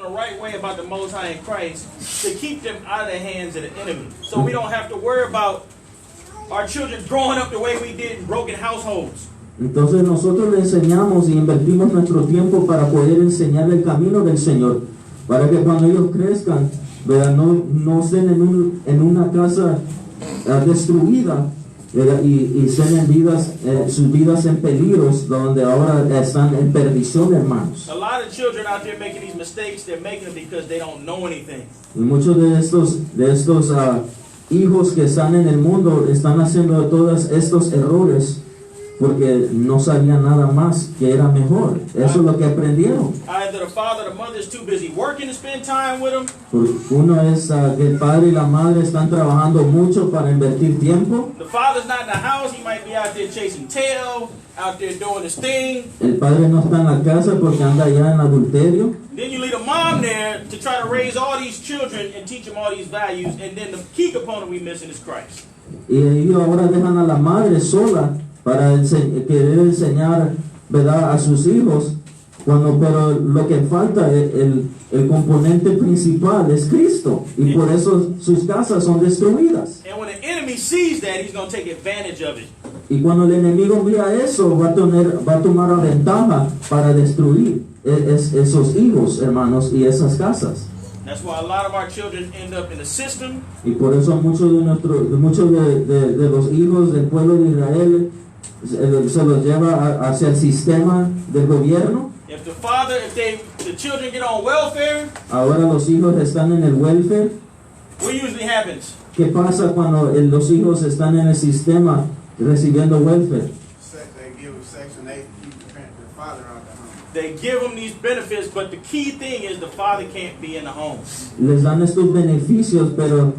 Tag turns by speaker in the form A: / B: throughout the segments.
A: the right way about the Most High in Christ to keep them out of the hands of the enemy. So we don't have to worry about our children growing up the way we did in broken households.
B: Entonces nosotros le enseñamos y invertimos nuestro tiempo para poder enseñarle el camino del Señor, para que cuando ellos crezcan, ¿verdad? No estén en una casa destruida, ¿verdad? Y estén en sus vidas en peligros, donde ahora están en perdición, hermanos.
A: A lot of children out there making these mistakes, they're making them because they don't know anything.
B: Y muchos de estos hijos que están en el mundo están haciendo todos estos errores porque no sabían nada más que era mejor. Eso es lo que aprendieron.
A: Either the father or the mother is too busy working to spend time with them.
B: Uno es que el padre y la madre están trabajando mucho para invertir tiempo.
A: The father's not in the house, he might be out there chasing tail, out there doing his thing.
B: El padre no está en la casa porque anda allá en adulterio.
A: Then you leave a mom there to try to raise all these children and teach them all these values, and then the key component we missing is Christ.
B: Y ellos ahora dejan a la madre sola para querer enseñar, ¿verdad?, a sus hijos, pero lo que falta, el componente principal es Cristo, y por eso sus casas son destruidas.
A: And when the enemy sees that, he's going to take advantage of it.
B: Y cuando el enemigo vea eso, va a tomar la ventaja para destruir esos hijos, hermanos, y esas casas.
A: That's why a lot of our children end up in the system.
B: Y por eso muchos de los hijos del pueblo de Israel se los lleva hacia el sistema del gobierno.
A: If the children get on welfare,
B: ahora los hijos están en el welfare.
A: what usually happens?
B: ¿Qué pasa cuando los hijos están en el sistema recibiendo welfare?
C: They give Section 8 to keep the father out of the home.
A: They give them these benefits, but the key thing is the father can't be in the home.
B: Les dan estos beneficios, pero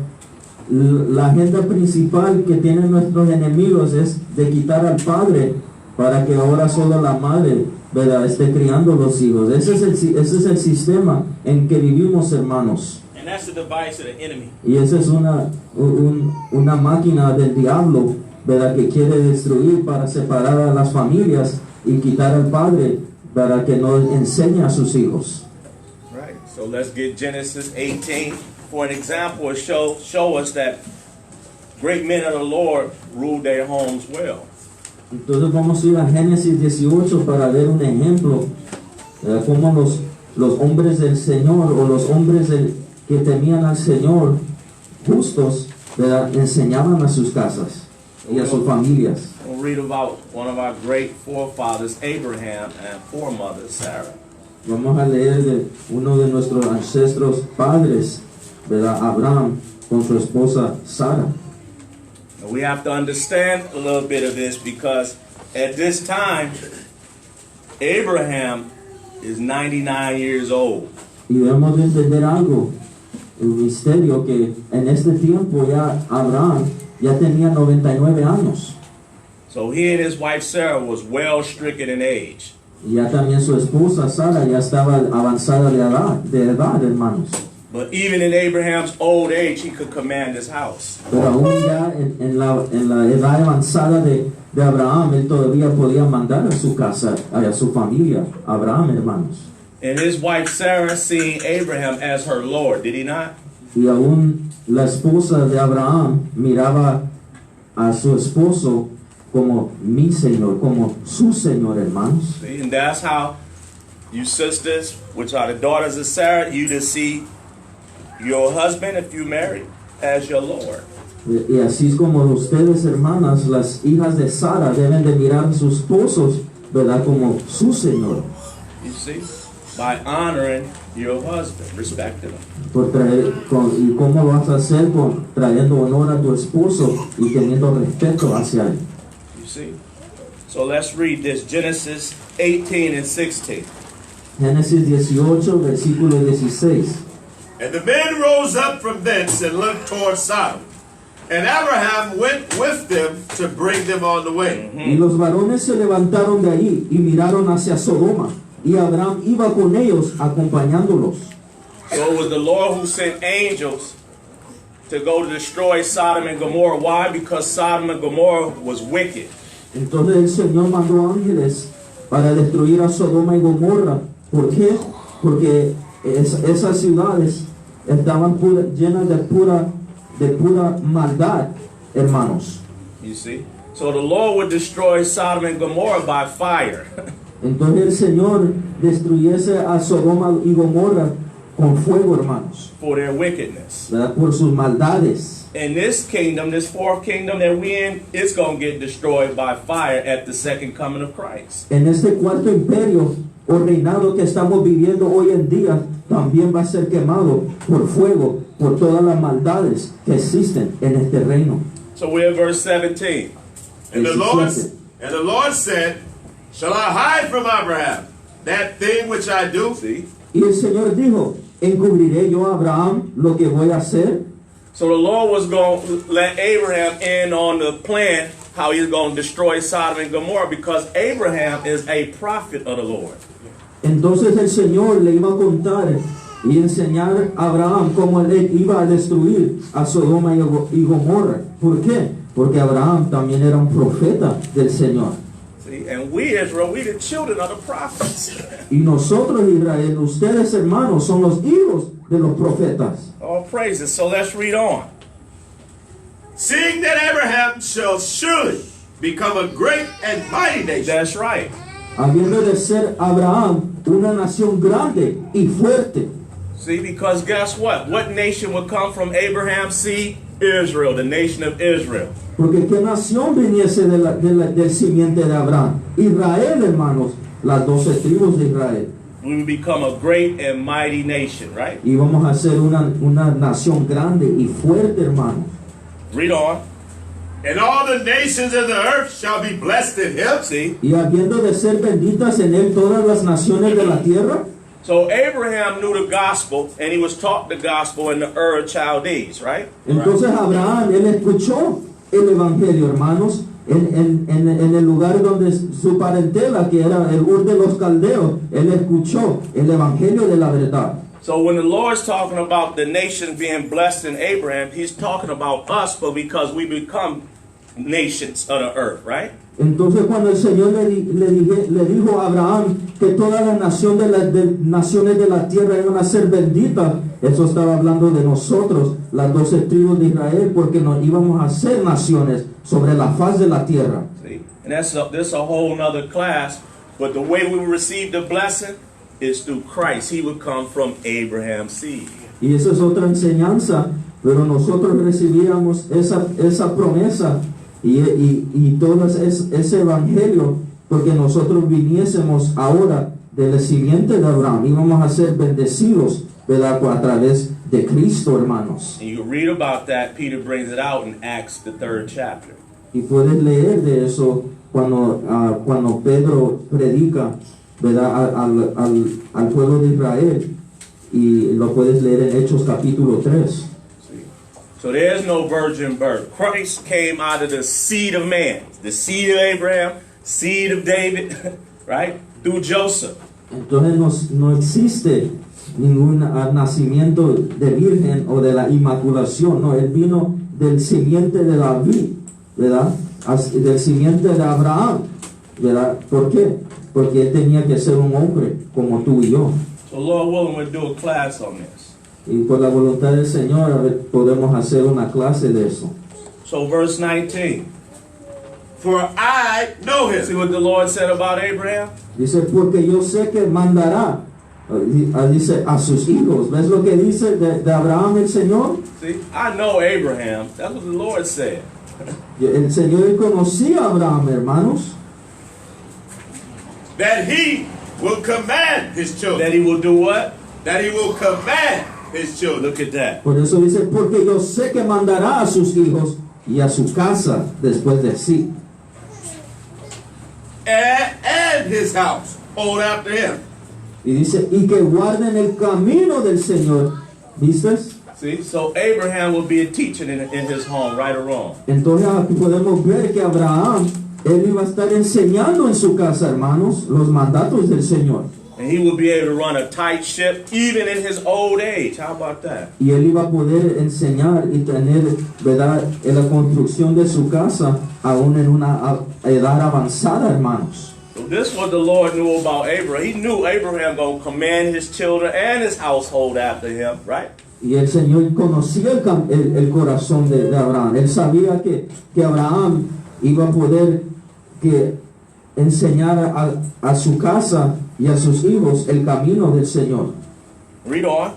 B: la agenda principal que tienen nuestros enemigos es de quitar al padre para que ahora solo la madre, ¿verdad?, esté criando los hijos. Ese es el sistema en que vivimos, hermanos.
A: And that's the device of the enemy.
B: Y esa es una máquina del diablo, ¿verdad?, que quiere destruir para separar a las familias y quitar al padre para que no enseñe a sus hijos.
D: Right. So let's get Genesis 18 for an example and show us that great men of the Lord ruled their homes well.
B: Entonces vamos a ir a Génesis 18 para ver un ejemplo de cómo los hombres del Señor o los hombres que temían al Señor justos, ¿verdad?, enseñaban a sus casas y a sus familias.
D: We'll read about one of our great forefathers, Abraham, and foremother, Sarah.
B: Vamos a leer de uno de nuestros ancestros padres, ¿verdad?, Abraham, con su esposa Sara.
D: And we have to understand a little bit of this because at this time, Abraham is 99 years old.
B: Y debemos de entender algo, el misterio, que en este tiempo ya Abraham ya tenía 99 años.
D: So he and his wife Sarah was well stricken in age.
B: Y ya también su esposa Sara ya estaba avanzada de edad, hermanos.
D: But even in Abraham's old age, he could command his house.
B: Pero aún ya en la edad avanzada de Abraham, él todavía podía mandar a su casa, a su familia, Abraham, hermanos.
D: And his wife Sarah seeing Abraham as her Lord, did he not?
B: Y aún la esposa de Abraham miraba a su esposo como mi Señor, como su Señor, hermanos.
D: See, and that's how you sisters, which are the daughters of Sarah, you to see your husband, if you marry, as your Lord.
B: Y así es como ustedes, hermanas, las hijas de Sara, deben de mirar a sus esposos, ¿verdad?, como su Señor.
D: You see? By honoring your husband, respecting him.
B: ¿Y cómo lo vas a hacer? Trayendo honor a tu esposo y teniendo respeto hacia él.
D: You see? So let's read this, Genesis 18 and 16.
B: Génesis 18, versículo 16.
C: And the men rose up from thence and looked toward Sodom. And Abraham went with them to bring them on the way.
B: Y los varones se levantaron de ahí y miraron hacia Sodoma. Y Abraham iba con ellos acompañándolos.
D: So it was the Lord who sent angels to go to destroy Sodom and Gomorrah. Why? Because Sodom and Gomorrah was wicked.
B: Entonces el Señor mandó ángeles para destruir a Sodoma y Gomorra. ¿Por qué? Porque esas ciudades estaban llenas de pura maldad, hermanos.
D: You see? So the Lord would destroy Sodom and Gomorrah by fire.
B: Entonces el Señor destruyese a Sodoma y Gomorra con fuego, hermanos,
D: For their wickedness.
B: ¿verdad? Por sus maldades.
D: And this kingdom, this fourth kingdom that we in, it's going to get destroyed by fire at the second coming of Christ.
B: En este cuarto imperio o reinado que estamos viviendo hoy en día, también va a ser quemado por fuego, por todas las maldades que existen en este reino.
D: So we're at verse 17.
C: And the Lord said, shall I hide from Abraham that thing which I do?
D: See?
B: Y el Señor dijo, ¿encubriré yo a Abraham lo que voy a hacer?
D: So the Lord was going to let Abraham in on the plan how he's going to destroy Sodom and Gomorrah because Abraham is a prophet of the Lord.
B: Entonces el Señor le iba a contar y enseñar a Abraham cómo él iba a destruir a Sodoma y Gomorra. ¿Por qué? Porque Abraham también era un profeta del Señor.
D: See? And we, Israel, we the children of the prophets.
B: Y nosotros, Israel, ustedes hermanos, son los hijos de los profetas.
D: All praises. So let's read on.
C: Seeing that Abraham shall surely become a great and mighty nation.
D: That's right.
B: Habiendo de ser Abraham una nación grande y fuerte.
D: See, because guess what? What nation would come from Abraham's seed? Israel, the nation of Israel.
B: Porque qué nación viniese del simiente de Abraham. Israel, hermanos, las 12 tribus de Israel.
D: We would become a great and mighty nation, right?
B: Y vamos a ser una nación grande y fuerte, hermanos.
D: Read on.
C: And all the nations of the earth shall be blessed in him.
D: See?
B: Y habiendo de ser benditas en él todas las naciones de la tierra.
D: So Abraham knew the gospel, and he was taught the gospel in the Ur of Chaldees, right?
B: Entonces Abraham, él escuchó el evangelio, hermanos, en el lugar donde su parentela, que era el Ur de los Caldeos, él escuchó el evangelio de la verdad.
D: So when the Lord's talking about the nations being blessed in Abraham, he's talking about us, but because we become nations of the earth, right?
B: Entonces cuando el Señor le dijo a Abraham que todas las naciones de la tierra iban a ser benditas, eso estaba hablando de nosotros, las 12 tribus de Israel, porque nos íbamos a ser naciones sobre la faz de la tierra.
D: See? And this is a whole nother class, but the way we receive the blessing is through Christ. He would come from Abraham's seed.
B: Y esa es otra enseñanza, pero nosotros recibíamos esa promesa y todo ese evangelio porque nosotros viniésemos ahora del simiente de Abraham, íbamos a ser bendecidos, ¿verdad? A través de Cristo, hermanos.
D: And you read about that, Peter brings it out in Acts, the 3rd chapter.
B: Y puedes leer de eso cuando Pedro predica, ¿verdad? Al pueblo de Israel, y lo puedes leer en Hechos capítulo 3.
D: So there's no virgin birth. Christ came out of the seed of man, the seed of Abraham, seed of David, right? Through Joseph.
B: Entonces no existe ningún nacimiento de virgen o de la inmaculación, no, él vino del simiente de David, ¿verdad? Del simiente de Abraham, ¿verdad? ¿Por qué? Porque él tenía que ser un hombre como tú y yo.
D: So Lord willing, we'll do a class on this.
B: Y por la voluntad del Señor podemos hacer una clase de eso.
D: So verse 19.
C: For I know
D: See
C: him.
D: what the Lord said about Abraham?
B: Dice, porque yo sé que mandará, dice, a sus hijos. ¿Ves lo que dice de Abraham el Señor?
D: See, I know Abraham. That's what the Lord said.
B: El Señor conocía a Abraham, hermanos.
C: That he will command his children.
D: That he will do what?
C: That he will command his children.
D: Look at that.
B: Por eso dice, porque yo sé que mandará a sus hijos y a su casa después de sí.
C: And his house hold after him.
B: Y dice, y que guarden el camino del Señor. ¿Viste?
D: See, so Abraham will be a teacher in his home, right or wrong.
B: Entonces aquí podemos ver que Abraham, él iba a estar enseñando en su casa, hermanos, los mandatos del Señor.
D: And he will be able to run a tight ship even in his old age. How about that?
B: Y él iba a poder enseñar y tener, ¿verdad?, en la construcción de su casa, aún en una edad avanzada, hermanos.
D: So this what the Lord knew about Abraham. He knew Abraham going to command his children and his household after him, right?
B: Y el Señor conocía el corazón de Abraham. Él sabía que Abraham iba a poder enseñar a su casa y a sus hijos el camino del Señor.
D: Read on.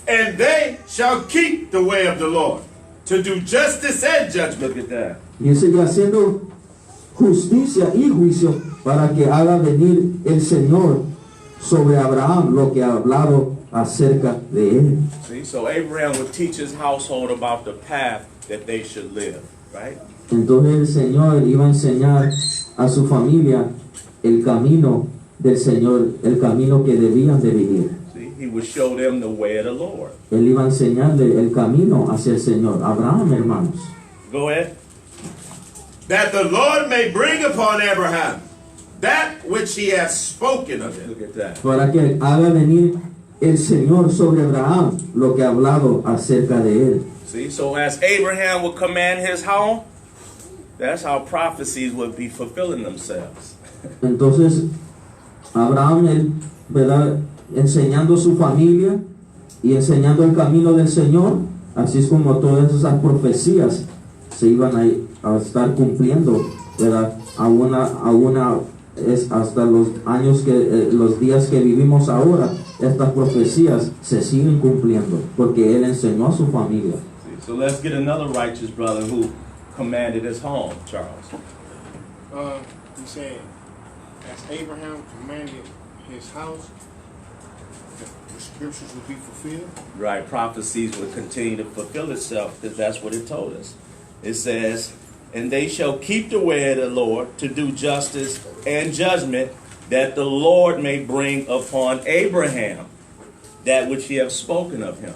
C: And they shall keep the way of the Lord, to do justice and judgment.
D: Look at that.
B: Y él seguía haciendo justicia y juicio para que haga venir el Señor sobre Abraham lo que ha hablado acerca de él.
D: See, so Abraham would teach his household about the path that they should live, right?
B: Entonces el Señor iba a enseñar a su familia el camino del Señor, el camino que debían de vivir.
D: See, he would show them the way of the Lord.
B: Él iba a enseñarle el camino hacia el Señor. Abraham, hermanos.
D: Go ahead.
C: That the Lord may bring upon Abraham that which he hath spoken of him.
D: Look at that.
B: Para que haga venir el Señor sobre Abraham lo que ha hablado acerca de él.
D: See, so as Abraham would command his home, that's how prophecies would be fulfilling themselves.
B: Entonces, Abraham, él, ¿verdad? Enseñando su familia y enseñando el camino del Señor, así es como todas esas profecías se iban a estar cumpliendo, ¿verdad? Es hasta los años los días que vivimos ahora, estas profecías se siguen cumpliendo, porque él enseñó a su familia.
D: See, so let's get another righteous brother who commanded his home, Charles.
E: He said, as Abraham commanded his house, the scriptures would be fulfilled.
D: Right, prophecies would continue to fulfill itself because that's what it told us. It says, and they shall keep the way of the Lord to do justice and judgment, that the Lord may bring upon Abraham that which he hath spoken of him.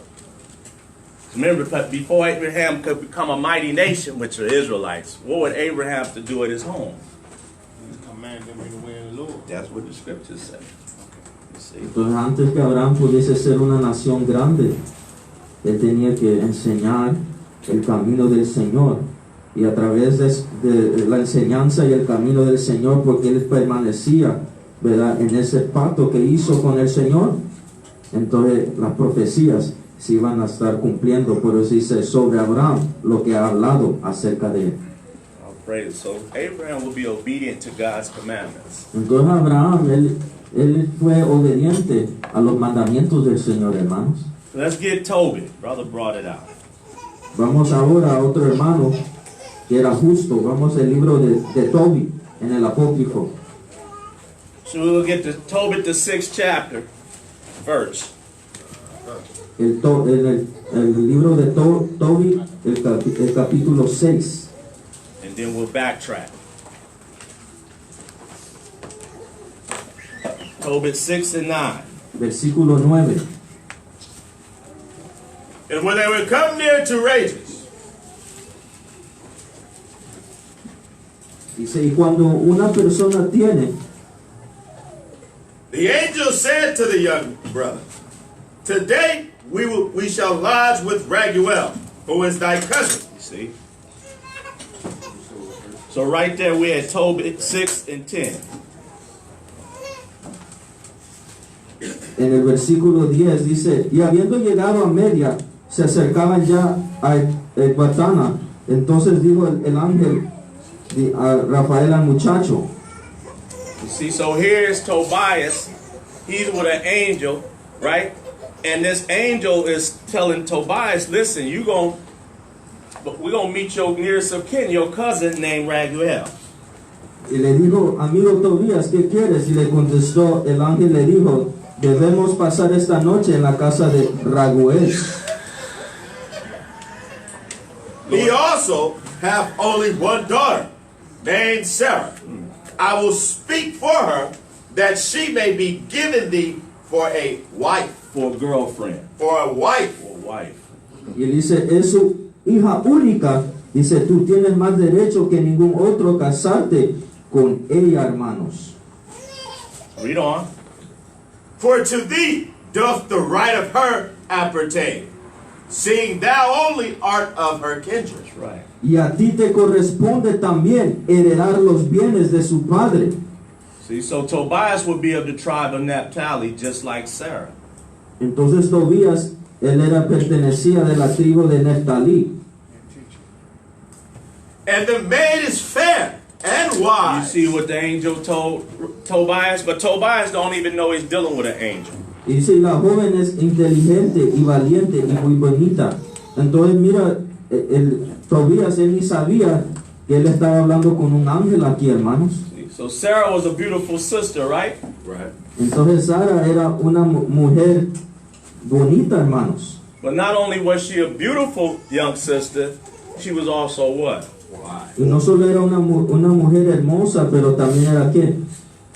D: Remember, before Abraham could become a mighty nation, which are Israelites, what would Abraham have to do at his home?
E: Command them in the way of the Lord.
D: That's what the scriptures say. You see?
B: Entonces, antes que Abraham pudiese ser una nación grande, él tenía que enseñar el camino del Señor. Y a través de la enseñanza y el camino del Señor, porque él permanecía, ¿verdad?, en ese pacto que hizo con el Señor, entonces las profecías se iban a estar cumpliendo. Por eso dice sobre Abraham lo que ha hablado acerca de él.
D: I'll praise. So Abraham will be obedient to God's commandments.
B: Entonces Abraham, él fue obediente a los mandamientos del Señor, hermanos.
D: Let's get Toby. Brother brought it out.
B: Vamos ahora a otro hermano que era justo. Vamos al libro de Tobi en el apócrifo.
D: So we'll get to Tobit, the 6th chapter, verse.
B: El libro de Tobi, el capítulo 6.
D: And then we'll backtrack. Tobit 6 and 9.
B: Versículo 9.
C: And when they were come near to Rages,
B: Dice, y cuando una persona tiene,
C: the angel said to the young brother, today we shall lodge with Raguel, who is thy cousin.
D: You see? So right there we had Tobit 6 and 10.
B: en el versículo 10 dice, y habiendo llegado a Media, se acercaban ya a Ecbatana. Entonces dijo el ángel a Rafael al muchacho.
D: You see, so here's Tobias. He's with an angel, right? And this angel is telling Tobias, listen, we're gonna meet your nearest of kin, your cousin named Raguel.
B: Y le dijo, amigo Tobías, ¿qué quieres? Y le contestó, el ángel le dijo, debemos pasar esta noche en la casa de Raguel.
C: He also hath only one daughter, named Sarah. I will speak for her, that she may be given thee for a wife.
D: For a girlfriend.
C: For a wife.
D: For a wife.
B: Y él dice, es su hija única. Dice, tú tienes más derecho que ningún otro casarte con ella, hermanos.
D: Read on.
C: For to thee doth the right of her appertain. seeing thou only art of her kindred.
D: That's right.
B: Y a ti te corresponde también heredar los bienes de su padre.
D: See, so Tobias would be of the tribe of Naphtali, just like Sarah.
B: Entonces Tobías, él pertenecía de la tribu de Neftalí.
C: And the maid is fair and
D: You
C: wise.
D: see what the angel told Tobias? But Tobias don't even know he's dealing with an angel.
B: Y dice, la joven es inteligente y valiente y muy bonita. Entonces mira, Tobías, él ni sabía que él estaba hablando con un ángel aquí, hermanos.
D: See, so Sarah was a beautiful sister, right?
C: Right.
B: Entonces Sara era una mujer bonita, hermanos.
D: But not only was she a beautiful young sister, she was also what?
B: Y no solo era una mujer hermosa, pero también era ¿qué?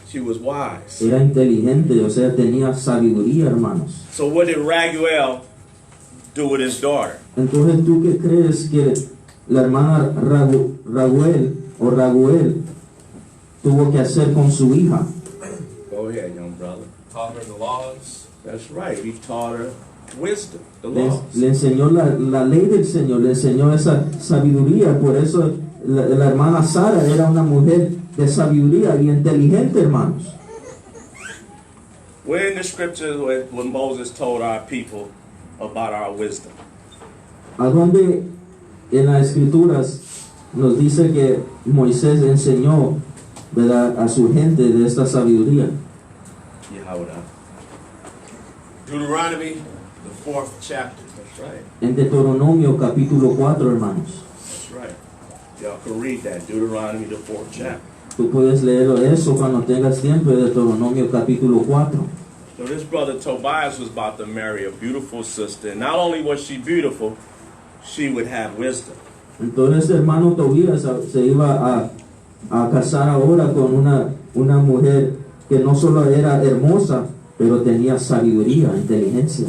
D: She was wise.
B: Era inteligente, o sea, tenía sabiduría, hermanos.
D: So what did Raguel do with his daughter?
B: Entonces, ¿tú qué crees que la hermana Raguel tuvo que hacer con su hija?
D: Go ahead, young brother.
F: Taught her the laws.
D: That's right. He taught her wisdom, the
B: Le
D: laws.
B: enseñó la ley del Señor, le enseñó esa sabiduría. Por eso la hermana Sara era una mujer de sabiduría y inteligente, hermanos.
D: Where in the scriptures when Moses told our people about our wisdom?
B: ¿A dónde en las escrituras nos dice que Moisés enseñó, ¿verdad?, a su gente de esta sabiduría?
D: Yehovah.
C: Deuteronomy, the 4th chapter.
D: That's right.
B: En Deuteronomio capítulo 4, hermanos.
D: That's right. Y'all can read that. Deuteronomy, the 4th chapter.
B: Tú puedes leer eso cuando tengas tiempo, de Deuteronomio capítulo 4.
D: So this brother Tobias was about to marry a beautiful sister. And not only was she beautiful, she would have wisdom.
B: Entonces hermano Tobías se iba a casar ahora con una mujer que no solo era hermosa, pero tenía sabiduría, inteligencia.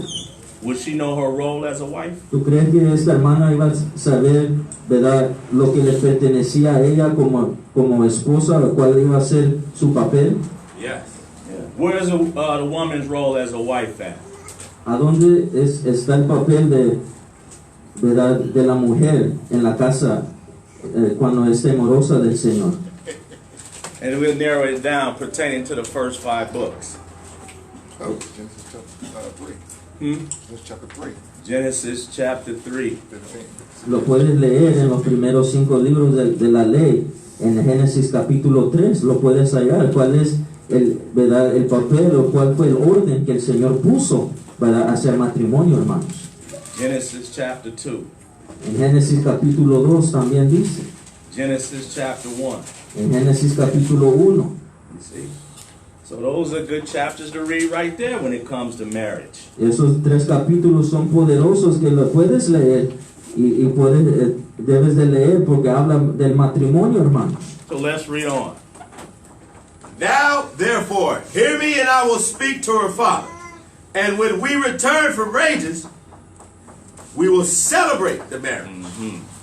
D: Would she know her role as a wife?
B: ¿Tú crees que esta hermana iba a saber, verdad, lo que le pertenecía a ella como esposa, cuál iba a ser su papel?
C: Yes.
D: Yeah. Where is the woman's role as a wife at?
B: ¿A dónde está el papel verdad, de la mujer en la casa cuando es temorosa del Señor?
D: And we'll narrow it down pertaining to the first 5 books.
F: Oh, Genesis chapter 3. Genesis chapter 3,
D: Genesis chapter 3.
F: 15.
B: Lo puedes leer en los primeros 5 libros de la ley, en Génesis capítulo 3, lo puedes hallar. ¿Cuál es verdad, el papel o cuál fue el orden que el Señor puso para hacer matrimonio, hermanos?
D: Genesis chapter 2.
B: En Génesis capítulo 2 también dice.
D: Genesis chapter 1.
B: En Génesis capítulo 1.
D: You see? So those are good chapters to read right there when it comes to marriage.
B: Esos 3 capítulos son poderosos que lo puedes leer y debes de leer porque hablan del matrimonio, hermanos.
D: So let's read on.
C: Now, therefore, hear me, and I will speak to her father. And when we return from rages, we will celebrate the marriage.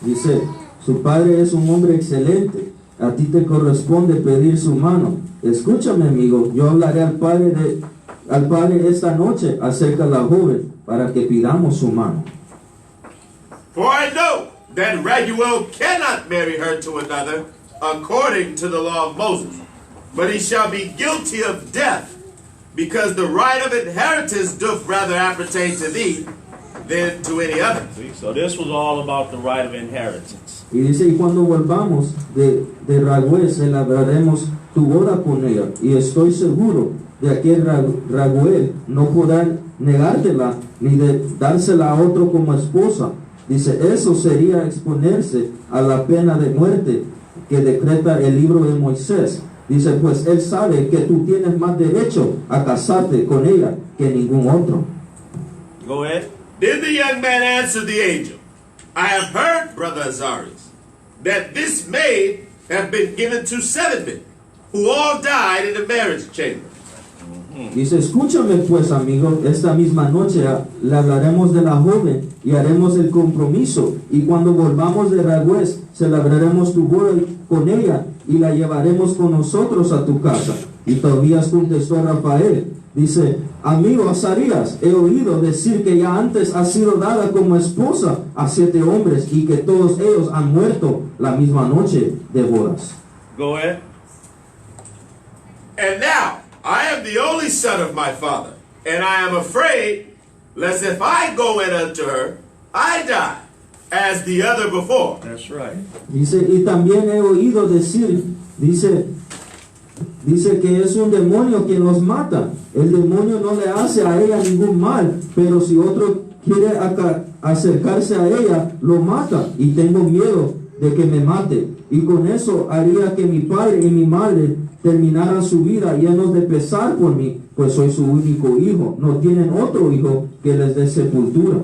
B: Dice, su padre es un hombre excelente. A ti te corresponde pedir su mano. Escúchame, amigo, yo hablaré al padre esta noche acerca de la joven para que pidamos su mano.
C: For I know that Raguel cannot marry her to another according to the law of Moses, but he shall be guilty of death, because the right of inheritance doth rather appertain to thee than to any other.
D: See? So this was all about the right of inheritance.
B: Y dice, y cuando volvamos de Raguel, celebraremos tu boda con ella. Y estoy seguro de que Raguel no podrá negártela ni de dársela a otro como esposa. Dice, eso sería exponerse a la pena de muerte que decreta el libro de Moisés. Dice, pues él sabe que tú tienes más derecho a casarte con ella que ningún otro.
D: Go ahead.
C: Then the young man answered the angel, I have heard, brother Azarias, that this maid hath been given to 7 men, who all died in the marriage chamber.
B: Dice, escúchame pues, amigo, esta misma noche le hablaremos de la joven y haremos el compromiso. Y cuando volvamos de Raguel, celebraremos tu boda con ella y la llevaremos con nosotros a tu casa. Y Tobías contestó a Rafael, dice, amigo Azarías, he oído decir que ya antes ha sido dada como esposa a 7 hombres y que todos ellos han muerto la misma noche de bodas.
D: Go ahead.
C: And now I am the only son of my father, and I am afraid lest if I go in unto her, I die, as the other before.
D: That's right.
B: Dice, y también he oído decir, dice que es un demonio quien los mata. El demonio no le hace a ella ningún mal, pero si otro quiere acercarse a ella, lo mata, y tengo miedo de que me mate. Y con eso haría que mi padre y mi madre terminaran su vida llenos de pesar por mí, pues soy su único hijo. No tienen otro hijo que les dé sepultura.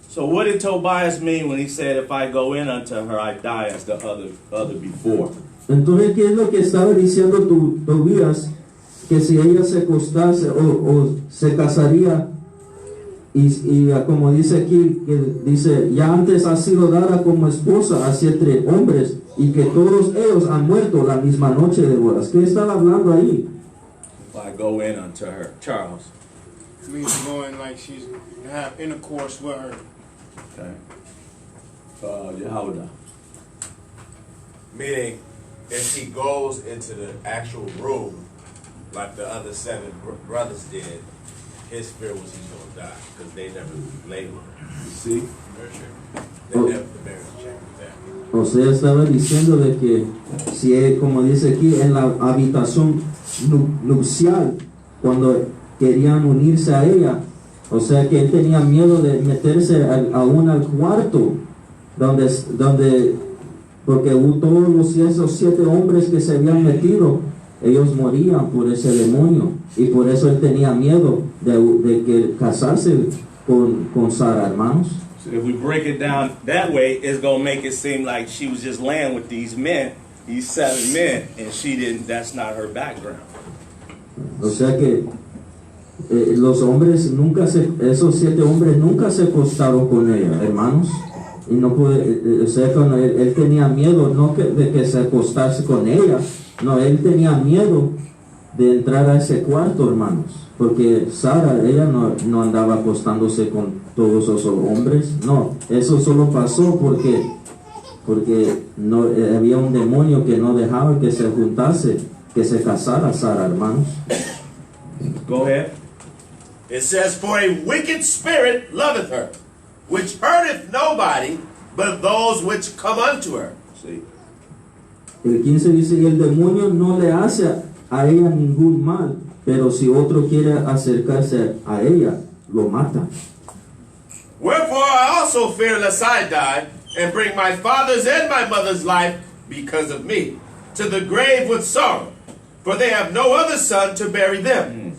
D: So what did Tobias mean when he said, if I go in unto her, I die as the other before?
B: Entonces, ¿qué es lo que estaba diciendo Tobías? Que si ella se acostase o se casaría, y como dice aquí, que dice, ya antes ha sido dada como esposa a 7 hombres, y que todos ellos han muerto la misma noche de bodas. ¿Qué estaba hablando ahí?
D: If I go in unto her. Charles.
E: It means going like she's to have intercourse with her.
D: Okay. Yehuda.
C: Meaning, if he goes into the actual room, like the other 7 brothers did, his fear was he's going to die, because they never laid with her.
D: You see?
C: They never, the marriage checked with that.
B: O sea, estaba diciendo de que si él, como dice aquí, en la habitación nupcial, cuando querían unirse a ella, o sea que él tenía miedo de meterse aún al cuarto, donde porque todos esos 7 hombres que se habían metido, ellos morían por ese demonio, y por eso él tenía miedo de que casarse con Sara, hermanos.
D: So if we break it down that way, it's going to make it seem like she was just laying with these men, these 7 men, and she didn't, that's not her background.
B: O sea que los hombres esos 7 hombres nunca se acostaron con ella, hermanos. Y no puede, o sea, cuando él tenía miedo, no de que se acostase con ella, no, él tenía miedo de entrar a ese cuarto, hermanos. Porque Sara, ella no andaba acostándose con todos esos hombres, no, eso solo pasó porque no había un demonio que no dejaba que se juntase, que se casara Sara, hermanos.
D: Go ahead.
C: It says, for a wicked spirit loveth her, which hurteth nobody, but those which come unto her.
D: See?
B: El 15 dice, y el demonio no le hace a ella ningún mal, pero si otro quiere acercarse a ella, lo mata.
C: Wherefore I also fear lest I die, and bring my father's and my mother's life, because of me, to the grave with sorrow, for they have no other son to bury them.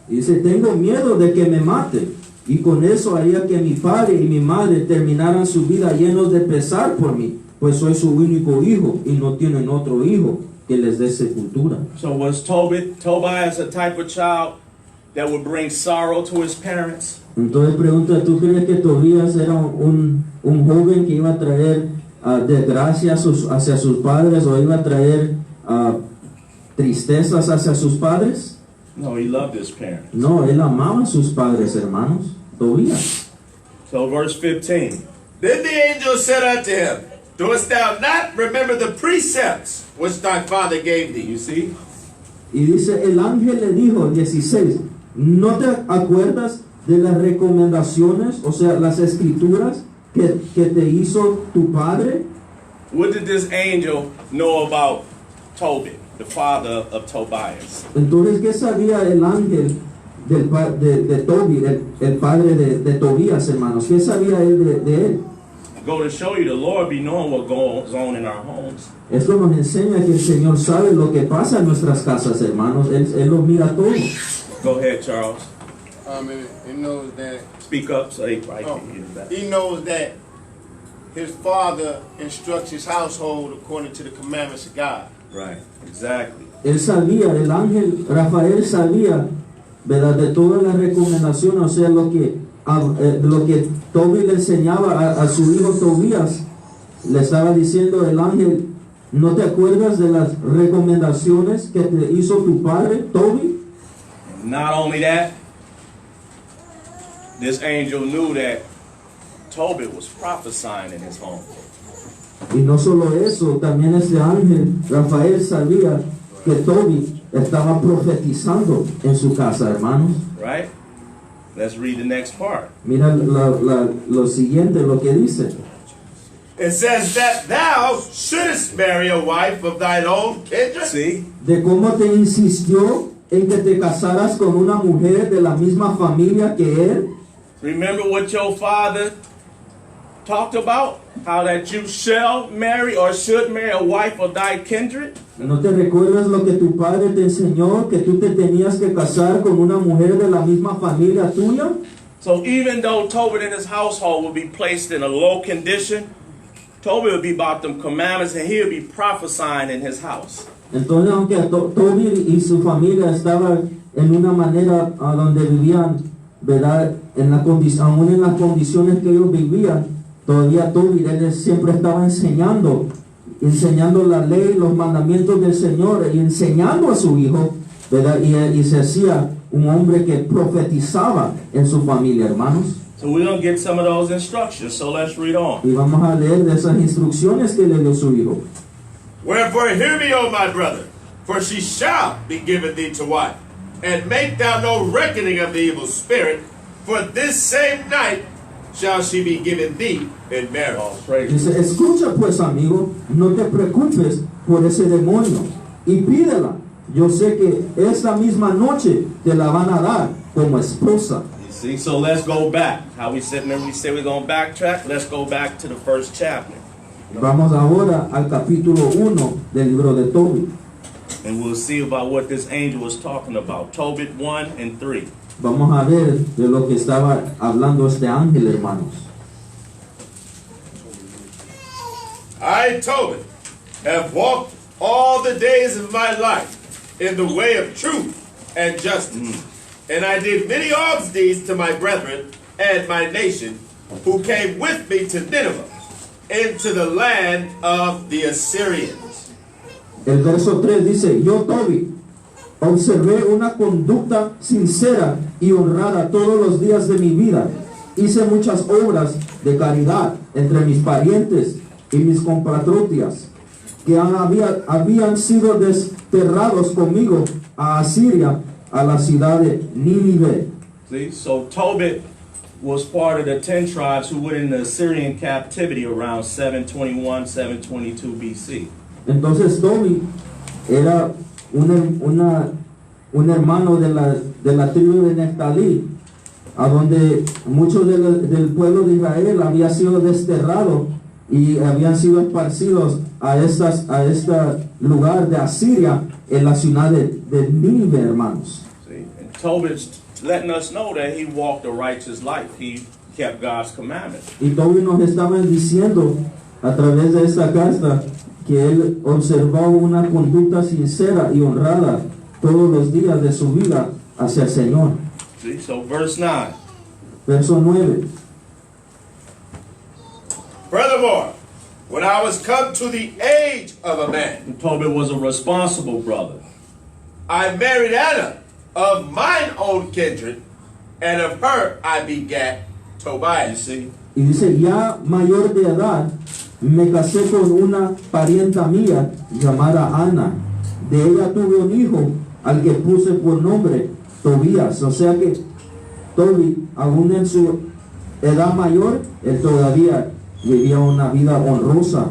B: Dice, tengo miedo de que me mate, y con eso haría que mi padre y mi madre terminaran su vida llenos de pesar por mí, pues soy su único hijo, y no tienen otro hijo que les dé sepultura.
D: So was Tobias a type of child that would bring sorrow to his parents?
B: Entonces pregunta, ¿tú crees que Tobías era un joven que iba a traer desgracia hacia sus padres, o iba a traer tristezas hacia sus padres?
D: No, he loved his parents.
B: No, él amaba a sus padres, hermanos. Tobías.
D: So verse 15.
C: Then the angel said unto him, dost thou not remember the precepts which thy father gave thee?
D: You see?
B: Y dice, el ángel le dijo, 16, ¿no te acuerdas de las recomendaciones, o sea, las escrituras que te hizo tu padre?
D: What did this angel know about Toby, the father of Tobias?
B: Entonces, ¿qué sabía el ángel de Tobi, el padre de Tobías, hermanos? ¿Qué sabía él de él?
D: Go to show you the Lord be knowing what goes on in our homes.
B: Esto nos enseña que el Señor sabe lo que pasa en nuestras casas, hermanos. Él lo mira todo.
D: Go ahead, Charles.
E: It knows that.
D: Speak up so they probably can hear that.
E: He knows that his father instructs his household according to the commandments of God.
D: Right, exactly.
B: Él sabía, el ángel Rafael sabía, ¿verdad?, de todas las recomendaciones, o sea, lo que Tobi le enseñaba a su hijo Tobías. Le estaba diciendo el ángel ¿No te acuerdas de las recomendaciones que te hizo tu padre, Toby?
D: Not only that, this angel knew that Tobit was prophesying in his home.
B: Y no solo eso, también este ángel, Rafael, sabía que Toby estaba profetizando en su casa, hermanos.
D: Right? Let's read the next part.
B: Mira lo siguiente, lo que dice.
C: It says that thou shouldest marry a wife of thine own kindred.
D: See?
B: De cómo te insistió en que te casaras con una mujer de la misma familia que él.
D: Remember what your father talked about? How that you shall marry or should marry a wife of thy kindred?
B: ¿No te recuerdas lo que tu padre te enseñó? Que tú te tenías que casar con una mujer de la misma familia tuya.
D: So even though Tobit and his household would be placed in a low condition, Tobit would be about them commandments and he would be prophesying in his house.
B: Entonces, aunque Toby y su familia estaban en una manera a donde vivían, ¿verdad? Aún en las condiciones que ellos vivían, todavía Toby él siempre estaba enseñando la ley, los mandamientos del Señor y enseñando a su hijo, ¿verdad? Y se hacía un hombre que profetizaba en su familia, hermanos.
D: So we're going to get some of those instructions. So let's read on.
B: Y vamos a leer de esas instrucciones que le dio su hijo.
C: Wherefore hear me, O my brother, for she shall be given thee to wife, and make thou no reckoning of the evil spirit, for this same night shall she be given thee in marriage.
D: Oh, praise
B: Dice, escucha pues, amigo, no te preocupes por ese demonio y pídela. Yo sé que esta misma noche te la van a dar como esposa.
D: You see, so let's go back. How we said, remember we said we're going to backtrack? Let's go back to the first chapter.
B: Vamos ahora al capítulo 1 del libro de Tobit.
D: And we'll see about what this angel was talking about. Tobit 1 and 3.
B: Vamos a ver de lo que estaba hablando este ángel, hermanos.
C: I, Tobit, have walked all the days of my life in the way of truth and justice. And I did many alms deeds to my brethren and my nation, who came with me to Nineveh, into the land of the Assyrians.
B: El verso 3 dice, yo, Tobit, observé una conducta sincera y honrada todos los días de mi vida. Hice muchas obras de caridad entre mis parientes y mis compatriotas, que habían sido desterrados conmigo a Asiria, a la ciudad de Nínive.
D: See, so Tobit was part of the 10 tribes who were in the Assyrian captivity around 721, 722 BC.
B: Entonces Tobit era un hermano de la tribu de Neftalí, a donde muchos del pueblo de Israel había sido desterrado y habían sido esparcidos a este lugar de Asiria, en la ciudad de Nínive, hermanos.
D: See, and Tobit's letting us know that he walked a righteous life. He kept God's commandments.
B: Y Tobit nos estaba diciendo a través de esta carta que él observó una conducta sincera y honrada todos los días de su vida hacia el Señor.
D: See, so verse 9.
B: Verso 9.
C: Furthermore, when I was come to the age of a man,
D: Tobit was a responsible brother.
C: I married Anna of mine own kindred, and of her I begat
D: You
C: Tobias.
D: see,
B: Y dice, ya mayor de edad, me casé con una parienta mía llamada Ana. De ella tuve un hijo al que puse por nombre Tobías. O sea que Tobit, aún en su edad mayor, él todavía vivía una vida honrosa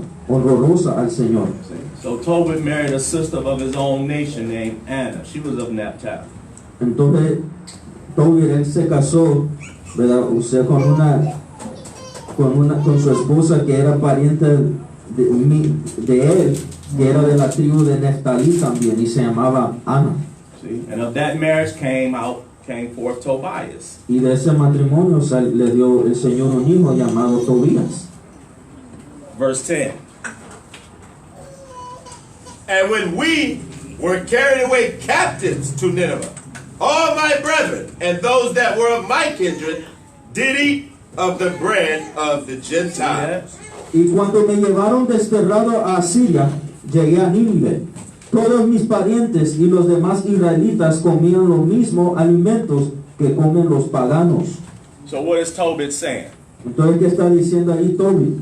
B: al Señor.
D: see. So Tobit married a sister of his own nation named Anna. She was of Naphtali.
B: Entonces, Tobit, él se casó, ¿verdad? O sea, con su esposa que era pariente de él, que era de la tribu de Neftalí también, y se llamaba Ana.
D: See, and of that marriage came forth Tobias.
B: Y de ese matrimonio le dio el Señor un hijo llamado Tobías.
D: Verse 10.
C: And when we were carried away captives to Nineveh, all my brethren and those that were of my kindred did eat of the bread of the Gentiles.
B: Y cuando me llevaron desterrado a Asiria, llegué a Nínive. Todos mis parientes y los demás israelitas comían los mismos alimentos que comen los paganos.
D: So what is Tobit saying?
B: Entonces, ¿qué está diciendo ahí Tobit?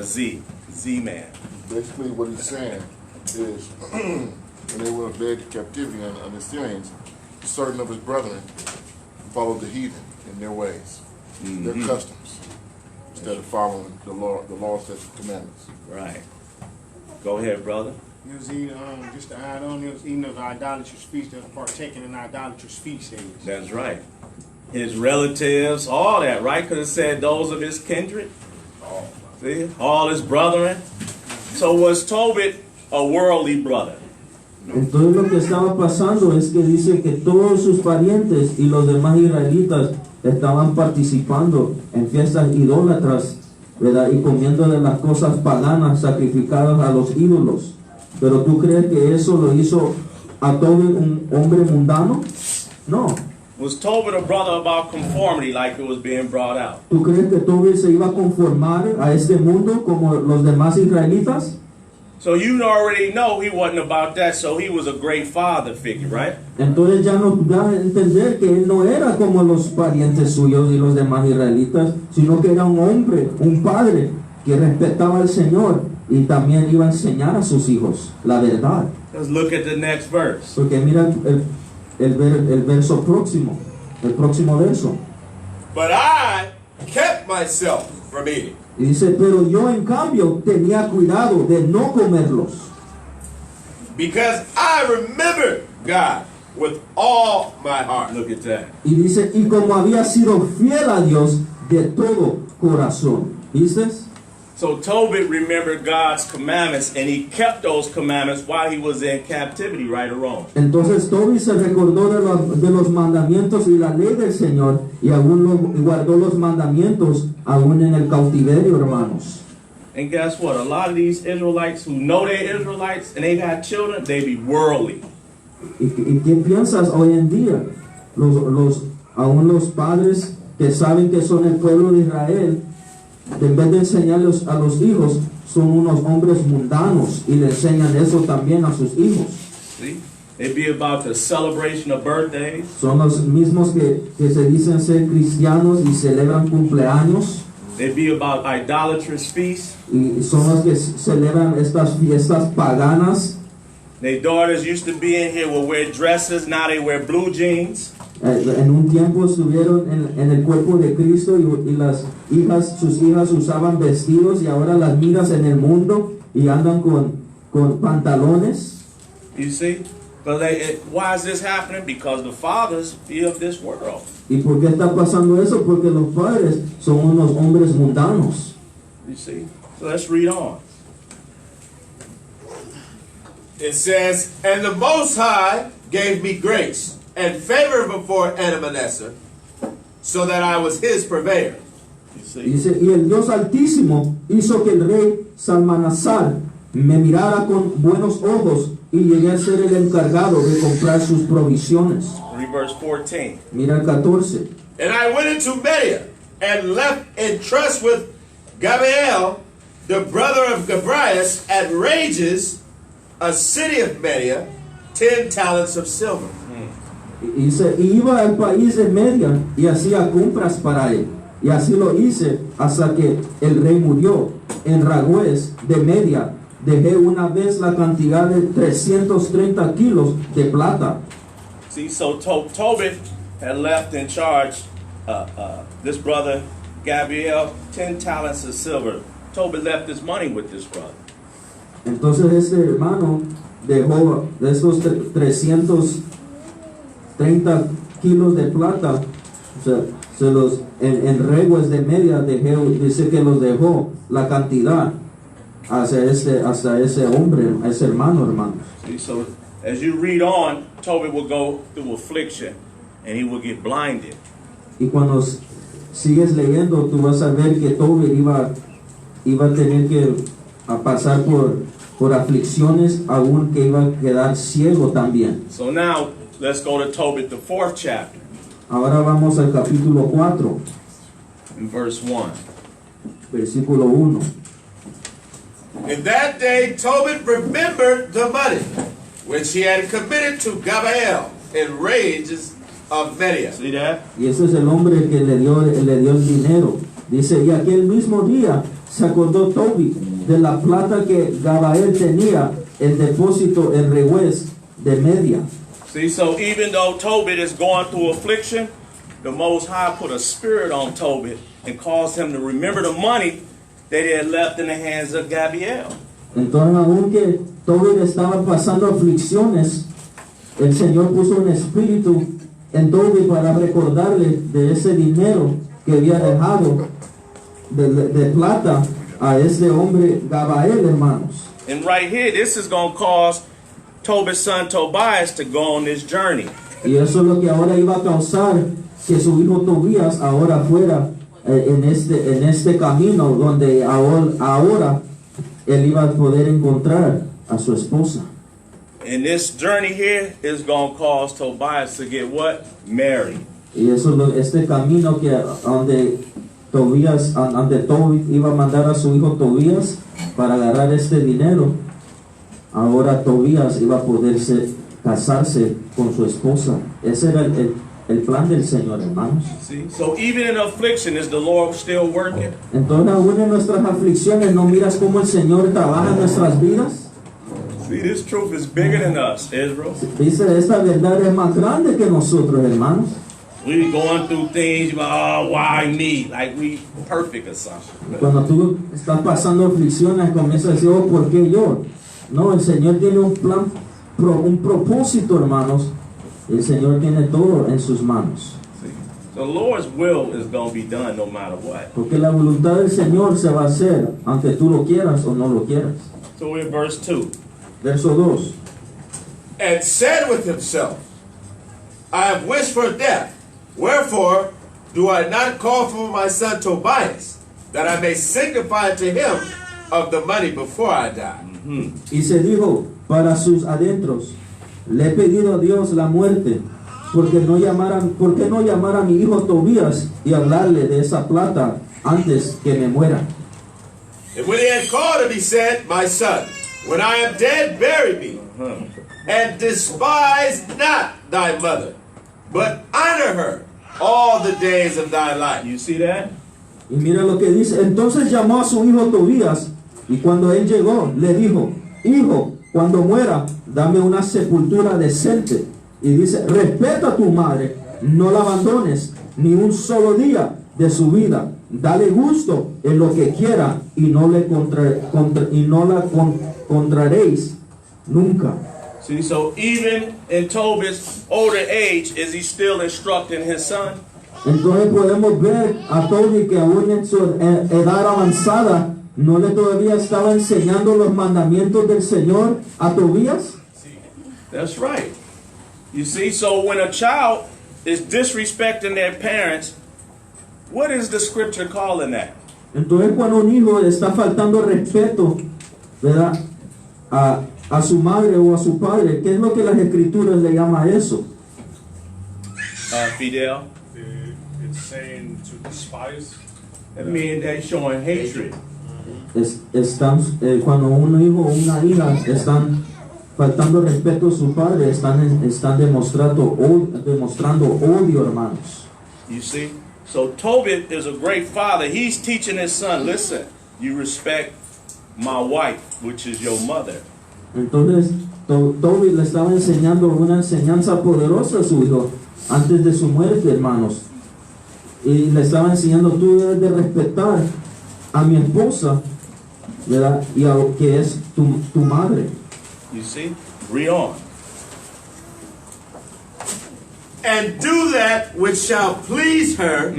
D: Z-Man.
F: Basically, what he's saying is, when they were led to captivity on the Syrians, certain of his brethren followed the heathen in their ways, their customs, instead of following the law, statutes, commandments.
D: Right. Go ahead, brother.
E: He was eating, just to add on, he was eating of idolatrous feast, partaking in idolatrous feast days.
D: That's right. His relatives, all that, right? Because it said those of his kindred. See? All his brethren. So was Tobit a worldly brother?
B: Entonces lo que estaba pasando es que dice que todos sus parientes y los demás israelitas estaban participando en fiestas idólatras, ¿verdad? Y comiendo de las cosas paganas sacrificadas a los ídolos. Pero ¿tú crees que eso lo hizo a Tobit un hombre mundano? No.
D: Was Tobit a brother about conformity like it was being brought out?
B: ¿Tú crees que Tobit se iba a conformar a este mundo como los demás israelitas?
D: So you already know he wasn't about that, so he was a great father figure, right?
B: Entonces ya nos da a entender que él no era como los parientes suyos y los demás israelitas, sino que era un hombre, un padre que respetaba al Señor y también iba a enseñar a sus hijos la verdad.
D: Let's look at the next verse.
B: Porque mira el verso próximo, el próximo verso.
C: But I kept myself from eating.
B: Y dice, pero yo en cambio tenía cuidado de no comerlos.
C: Because I remembered God with all my heart.
D: Look at that.
B: Y dice, y como había sido fiel a Dios de todo corazón. ¿Viste?
D: So Tobit remembered God's commandments, and he kept those commandments while he was in captivity, right or wrong.
B: Entonces Tobit se recordó de los mandamientos y la ley del Señor y aún guardó los mandamientos aún en el cautiverio, hermanos.
D: And guess what? A lot of these Israelites who know they're Israelites and they got children, they be worldly.
B: ¿Y qué piensas hoy en día? Aún los padres que saben que son el pueblo de Israel, en vez de enseñarlos a los hijos, son unos hombres mundanos y le enseñan eso también a sus hijos.
D: See? It be about the celebration of birthdays.
B: Son los mismos que se dicen ser cristianos y celebran cumpleaños.
D: It be about idolatrous feasts.
B: Y son los que celebran estas fiestas paganas.
D: Their daughters used to be in here will wear dresses, now they wear blue jeans.
B: En un tiempo estuvieron en el cuerpo de Cristo y las hijas, sus hijas usaban vestidos y ahora las miras en el mundo y andan con pantalones.
D: You see? But why is this happening? Because the fathers be of this world.
B: ¿Y por qué está pasando eso? Porque los padres son unos hombres mundanos.
D: You see? So let's read on.
C: It says, and the Most High gave me grace and favor before Enemanessar, so that I was his purveyor.
D: You see?
B: Dice, y el Dios Altísimo hizo que el rey Salmanasar me mirara con buenos ojos y llegué a ser el encargado de comprar sus provisiones.
D: Read verse 14.
B: Mira el 14.
C: And I went into Media and left in trust with Gabael, the brother of Gabrias, at Rages, a city of Media, 10 talents of silver.
B: Y dice, y iba al país de Media y hacía compras para él. Y así lo hice hasta que el rey murió. En Ragüez de Media dejé una vez la cantidad de 330 kilos de plata.
D: See, so Tobit had left in charge this brother Gabriel 10 talents of silver. Tobit left his money with this brother.
B: Entonces este hermano dejó de estos 330 kilos de plata, o sea, en Ragüez de Media dice que los dejó la cantidad hasta ese hombre, ese hermano.
D: See, so as you read on, Tobit will go through affliction and he will get blinded.
B: Y cuando sigues leyendo, tú vas a ver que Tobit iba a tener que pasar por aflicciones, aún que iba a quedar ciego también.
D: So now let's go to Tobit, the 4th chapter,
B: Ahora vamos al capítulo 4,
D: in verse 1.
B: versículo 1.
C: In that day, Tobit remembered the money which he had committed to Gabael in rages of Media.
D: See that?
B: Y ese es el hombre que le dio el dinero. Dice, y aquel mismo día se acordó Tobit de la plata que Gabael tenía en depósito en Rehués de Media.
D: See, so even though Tobit is going through affliction, the Most High put a spirit on Tobit and caused him to remember the money that he had left in the hands of Gabriel.
B: Entonces, aunque Tobit estaba pasando aflicciones, el Señor puso un espíritu en Tobit para recordarle de ese dinero que había dejado de plata a ese hombre Gabael, hermanos.
D: And right here, this is going to cause Tobit's son Tobias to go on this journey.
B: Y eso es lo que ahora iba a causar que su hijo Tobías ahora fuera en este camino donde ahora él iba a poder encontrar a su esposa.
D: And this journey here is going to cause Tobias to get what? Married.
B: Y eso este camino que donde Tobit iba a mandar a su hijo Tobías para agarrar este dinero, ahora Tobías iba a poderse casarse con su esposa. Ese era el plan del Señor, hermanos.
D: See? So even in affliction, is the Lord still working?
B: Entonces, aún en nuestras aflicciones, ¿no miras cómo el Señor trabaja en nuestras vidas?
D: See, this truth is bigger than us, Israel.
B: Dice, esta verdad es más grande que nosotros, hermanos.
D: We going through things, oh, why me? Like we perfect or something.
B: Cuando tú estás pasando aflicciones, comienzas a decir, oh, ¿por qué yo? No, el Señor tiene un plan, un propósito, hermanos. El Señor tiene todo en sus manos.
D: See? The Lord's will is going to be done no matter what.
B: Porque la voluntad del Señor se va a hacer, aunque tú lo quieras o no lo quieras.
D: So we're in verse 2.
B: Verso 2.
C: And said with himself, I have wished for death. Wherefore do I not call for my son Tobias, that I may signify to him of the money before I die?
B: Y se dijo para sus adentros, le he pedido a Dios la muerte, ¿por qué no llamar a mi hijo Tobías y hablarle de esa plata antes que me muera?
C: And when he had called him, he said, My son, when I am dead, bury me, and despise not thy mother, but honor her all the days of thy life.
D: You see that?
B: Y mira lo que dice, entonces llamó a su hijo Tobías, y cuando él llegó, le dijo, hijo, cuando muera, dame una sepultura decente. Y dice, respeta a tu madre, no la abandones ni un solo día de su vida. Dale gusto en lo que quiera y no la contraréis nunca.
D: See, so even in Tobit's older age, is he still instructing his son?
B: Entonces podemos ver a Tobit que aún en su edad avanzada no le todavía estaba enseñando los mandamientos del Señor a Tobías.
D: That's right. You see, so when a child is disrespecting their parents, what is the scripture calling that?
B: Entonces cuando un hijo está faltando respeto, ¿verdad?, a su madre o a su padre, ¿qué es lo que las escrituras le llama a eso?
D: Fidel?
G: It's saying to despise.
D: That means they're showing hatred.
B: Cuando un hijo o una hija están faltando respeto a su padre, están demostrando odio, hermanos.
D: You see? So Tobit is a great father. He's teaching his son, listen, you respect my wife, which is your mother.
B: Entonces, Tobit le estaba enseñando una enseñanza poderosa a su hijo antes de su muerte, hermanos. Y le estaba enseñando, tú debes de respetar a mi esposa, ¿verdad?, y a lo que es tu madre.
D: You see? Read on.
C: And do that which shall please her,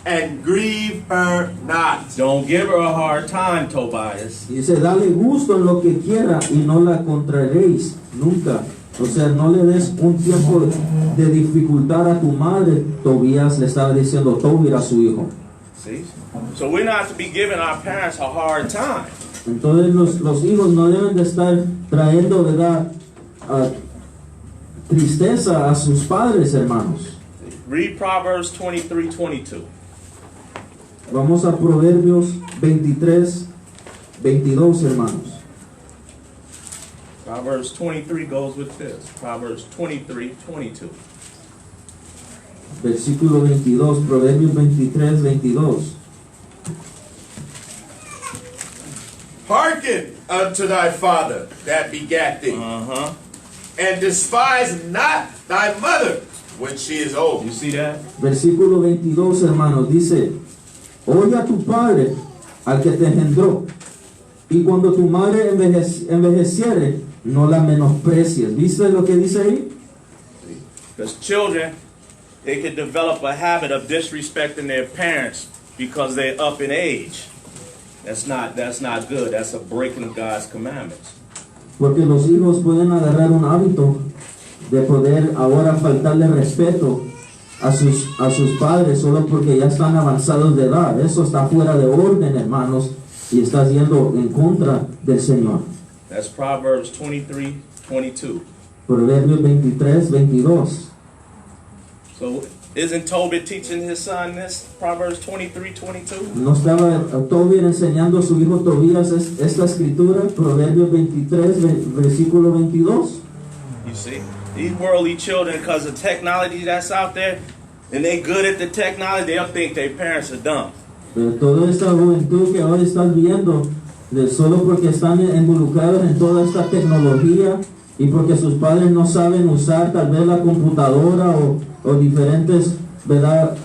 C: and grieve her not.
D: Don't give her a hard time, Tobias.
B: Y dice, dale gusto en lo que quiera y no la contraréis nunca. O sea, no le des un tiempo de dificultad a tu madre. Tobías le estaba diciendo Tobit a su hijo.
D: See? So we're not to be giving our parents a hard time.
B: Entonces los hijos no deben de estar trayendo, ¿verdad?, tristeza a sus padres, hermanos.
D: Read Proverbs 23:22.
B: Vamos a Proverbios 23, 22, hermanos.
D: Proverbs 23 goes with this. Proverbs 23:22.
B: Versículo 22, Proverbios 23, 22.
C: Hearken unto thy father that begat thee, and despise not thy mother when she is old.
D: You see that?
B: Versículo 22, hermanos, dice, oye a tu padre, al que te engendró, y cuando tu madre envejeciere, no la menosprecies. ¿Viste lo que dice ahí?
D: Because children, they can develop a habit of disrespecting their parents because they're up in age. That's not good. That's a breaking of God's commandments.
B: Porque los hijos pueden agarrar un hábito de poder ahora faltarle respeto a sus padres solo porque ya están avanzados de edad. Eso está fuera de orden, hermanos, y está yendo en contra del Señor.
D: That's Proverbs 23:22.
B: Proverbios 23, 22.
D: So isn't Tobit teaching his son this? Proverbs 23:22.
B: ¿No estaba Tobit enseñando a su hijo Tobías esta escritura? Proverbios 23, versículo 22.
D: You see, these worldly children, because of technology that's out there, and they good at the technology, they'll think their parents are dumb.
B: Pero toda esta juventud que ahora estás viendo, solo porque están involucrados en toda esta tecnología y porque sus padres no saben usar tal vez la computadora o diferentes, ¿verdad?,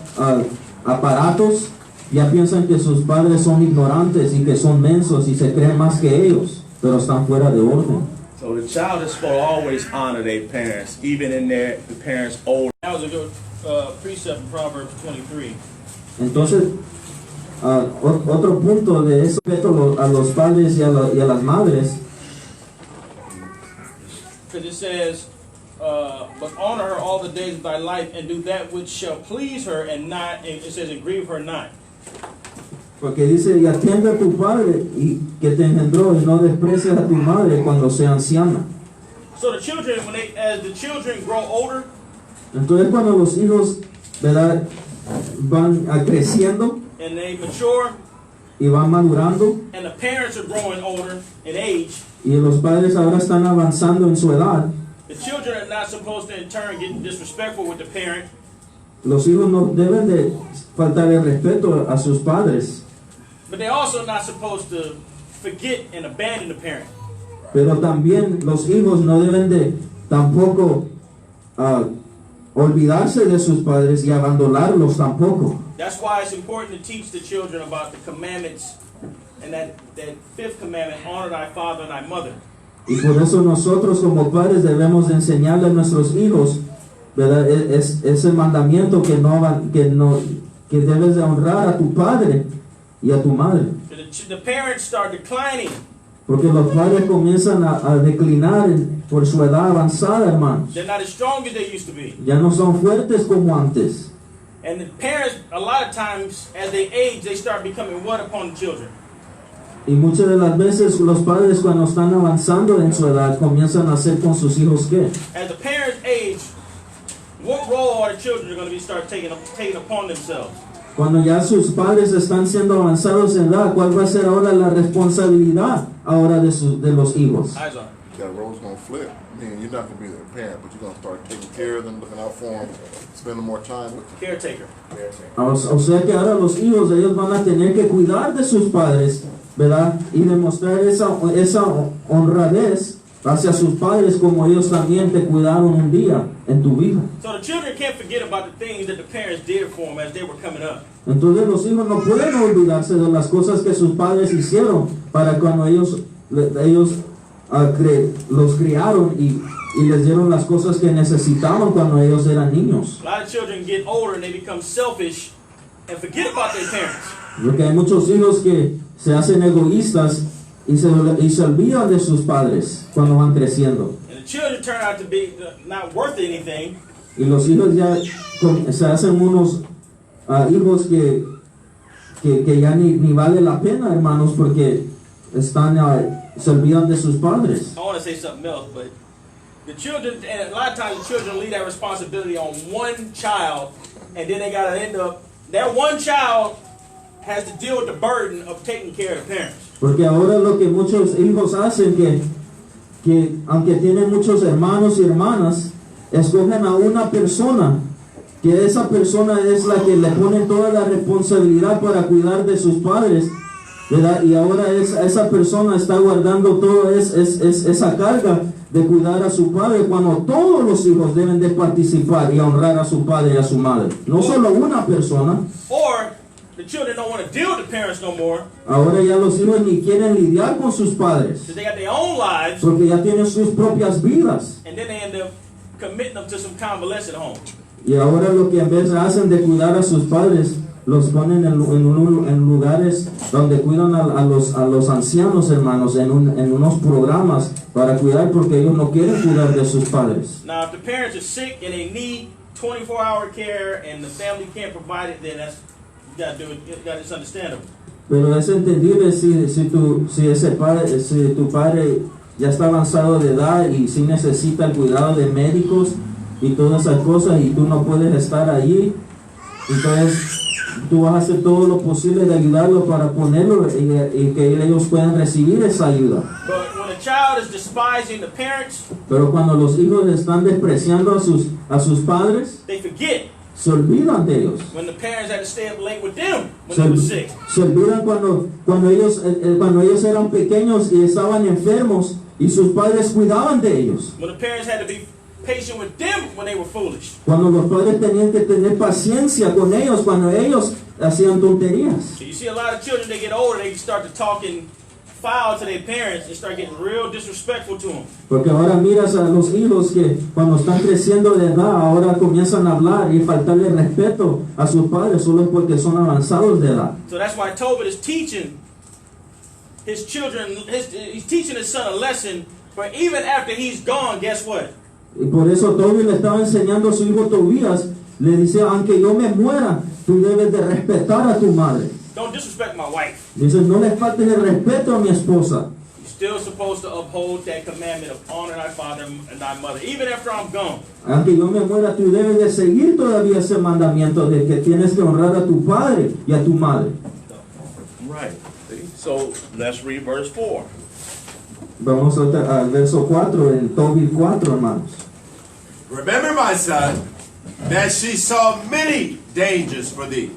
B: aparatos, ya piensan que sus padres son ignorantes y que son mensos y se creen más que ellos, pero están fuera de orden.
D: So the child is supposed to always honor their parents, even in the parents' old.
A: That was a good precept in Proverbs 23.
B: Entonces, otro punto de eso, respeto a los padres y a las madres,
A: Because it says, but honor her all the days of thy life, and do that which shall please her, and not, it says, and grieve her not.
B: porque dice, y atiende a tu padre y que te engendró, y no desprecies a tu madre cuando sea anciana.
A: So the children, as the children grow older,
B: Entonces cuando los hijos, ¿verdad?, van creciendo
A: and they mature,
B: y van madurando,
A: and the parents are growing older in age,
B: y los padres ahora están avanzando en su edad,
A: the children are not supposed to in turn get disrespectful with the parent,
B: los hijos no deben de faltar el respeto a sus padres,
A: but they're also not supposed to forget and abandon the parent.
B: pero también los hijos no deben de tampoco olvidarse de sus padres y abandonarlos tampoco.
A: That's why it's important to teach the children about the commandments, and that fifth commandment, honor thy father and thy mother.
B: Y por eso nosotros como padres debemos de enseñarle a nuestros hijos, ¿verdad?, ese mandamiento que debes de honrar a tu padre y a tu madre.
A: The parents start declining,
B: Porque los padres comienzan a declinar por su edad avanzada, hermanos.
A: they're not as strong as they used to be.
B: Ya no son fuertes como antes.
A: And the parents, a lot of times, as they age, they start becoming what upon the children?
B: Y muchas de las veces los padres cuando están avanzando en su edad comienzan a hacer con sus hijos ¿qué?
A: As the parents age, what role are the children going to be start taking upon themselves?
B: Cuando ya sus padres están siendo avanzados en edad, ¿cuál va a ser ahora la responsabilidad ahora de los hijos?
A: Eyes on.
F: That role's gonna flip. I mean, you're not gonna be their parent, but you're gonna start taking care of them, looking out for them, spending more time with them.
A: Caretaker.
B: O sea que ahora los hijos, ellos van a tener que cuidar de sus padres, ¿verdad? Y demostrar esa honradez hacia sus padres como ellos también te cuidaron un día en tu vida.
A: So the children can't forget about the things that the parents did for them as they were coming up.
B: Entonces los hijos no pueden olvidarse de las cosas que sus padres hicieron para cuando ellos los criaron y les dieron las cosas que necesitaban cuando ellos eran niños.
A: A lot of children get older and they become selfish and forget about their parents.
B: Porque hay muchos hijos que se hacen egoístas y se olvidan de sus padres cuando van creciendo.
A: And the children turn out to be not worth anything.
B: Y los hijos ya se hacen unos hijos que ya ni vale la pena, hermanos, porque se olvidan de sus padres.
A: I want to say something else, but the children, and a lot of times the children leave that responsibility on one child, and then they got to end up, that one child has to deal with the burden of taking care of the parents.
B: Porque ahora lo que muchos hijos hacen que aunque tienen muchos hermanos y hermanas, escogen a una persona, que esa persona es la que le pone toda la responsabilidad para cuidar de sus padres, ¿verdad? Y ahora esa persona está guardando toda esa carga de cuidar a su padre, cuando todos los hijos deben de participar y honrar a su padre y a su madre, no solo una persona.
A: Or the children don't want to deal with the parents no more
B: Ahora ya los hijos ni quieren lidiar con sus padres,
A: because they got their own lives,
B: porque ya tienen sus propias vidas.
A: and then they end up committing them to some convalescent home.
B: Y ahora lo que en vez hacen de cuidar a sus padres, los ponen en lugares donde cuidan a los ancianos, hermanos, en unos programas para cuidar, porque ellos no quieren cuidar de sus padres.
A: Now, if the parents are sick and they need 24-hour care and the family can't provide it, then that's you gotta do it. You gotta just understand them.
B: Pero es entendible si tu padre ya está avanzado de edad y si necesita el cuidado de médicos y todas esas cosas y tú no puedes estar allí, entonces tú vas a hacer todo lo posible de ayudarlo para ponerlo y que ellos puedan recibir esa ayuda.
A: But when a child is despising the parents,
B: Pero cuando los hijos están despreciando a sus padres,
A: they forget
B: se olvidan de ellos.
A: when the parents had to stay up late with them when they were sick.
B: Se olvidan cuando ellos eran pequeños y estaban enfermos y sus padres cuidaban de ellos.
A: When the parents had to be patient with them when they were foolish.
B: Cuando los padres tenían que tener paciencia con ellos cuando ellos hacían tonterías.
A: So you see a lot of children, they get older, they start to talking foul to their parents and start getting real disrespectful to them.
B: Porque ahora miras a los hijos que cuando están creciendo de edad, ahora comienzan a hablar y faltarle respeto a sus padres solo porque son avanzados de edad.
A: So that's why Tobit is teaching his children, he's teaching his son a lesson, but even after he's gone, guess what?
B: Y por eso Tobit le estaba enseñando a su hijo Tobías, le dice, aunque yo me muera, tú debes de respetar a tu madre.
A: Don't disrespect my wife.
B: Dice, no le faltes el respeto a mi esposa.
A: You're still supposed to uphold that commandment of honor thy father and thy mother, even after I'm gone.
B: Aunque yo me muera, tú debes de seguir todavía ese mandamiento de que tienes que honrar a tu padre y a tu madre.
D: Right. See? So let's read verse 4.
B: Vamos al verso 4, en Tobit 4, hermanos.
C: Remember, my son, that she saw many dangers for thee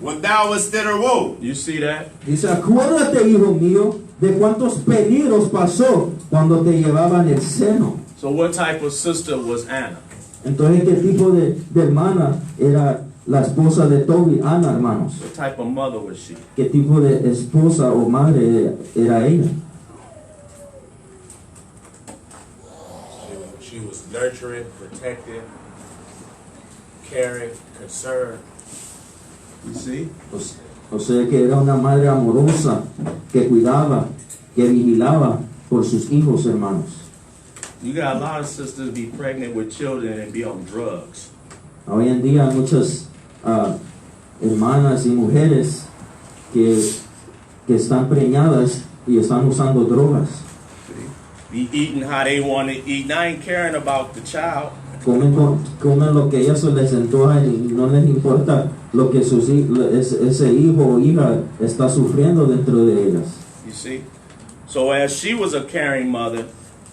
C: when thou wast in her womb.
D: You see that?
B: Dice, acuérdate, hijo mío, de cuántos peligros pasó cuando te llevaban el seno.
D: So what type of sister was Anna?
B: Entonces, ¿qué tipo de hermana era la esposa de Tobit? Ana, hermanos.
D: What type of mother was she?
B: ¿Qué tipo de esposa o madre era ella?
C: She was nurturing, protecting, caring, concerned.
D: You see?
B: O sea que era una madre amorosa que cuidaba, que vigilaba por sus hijos, hermanos.
D: You got a lot of sisters be pregnant with children and be on drugs.
B: Hoy en día hay muchas hermanas y mujeres que están preñadas y están usando drogas.
D: Be eating how they want to eat. And I ain't caring about the child.
B: Comen lo que a ellas se les antoja y no les importa lo que ese hijo o hija está sufriendo dentro de ellas.
D: You see? So as she was a caring mother,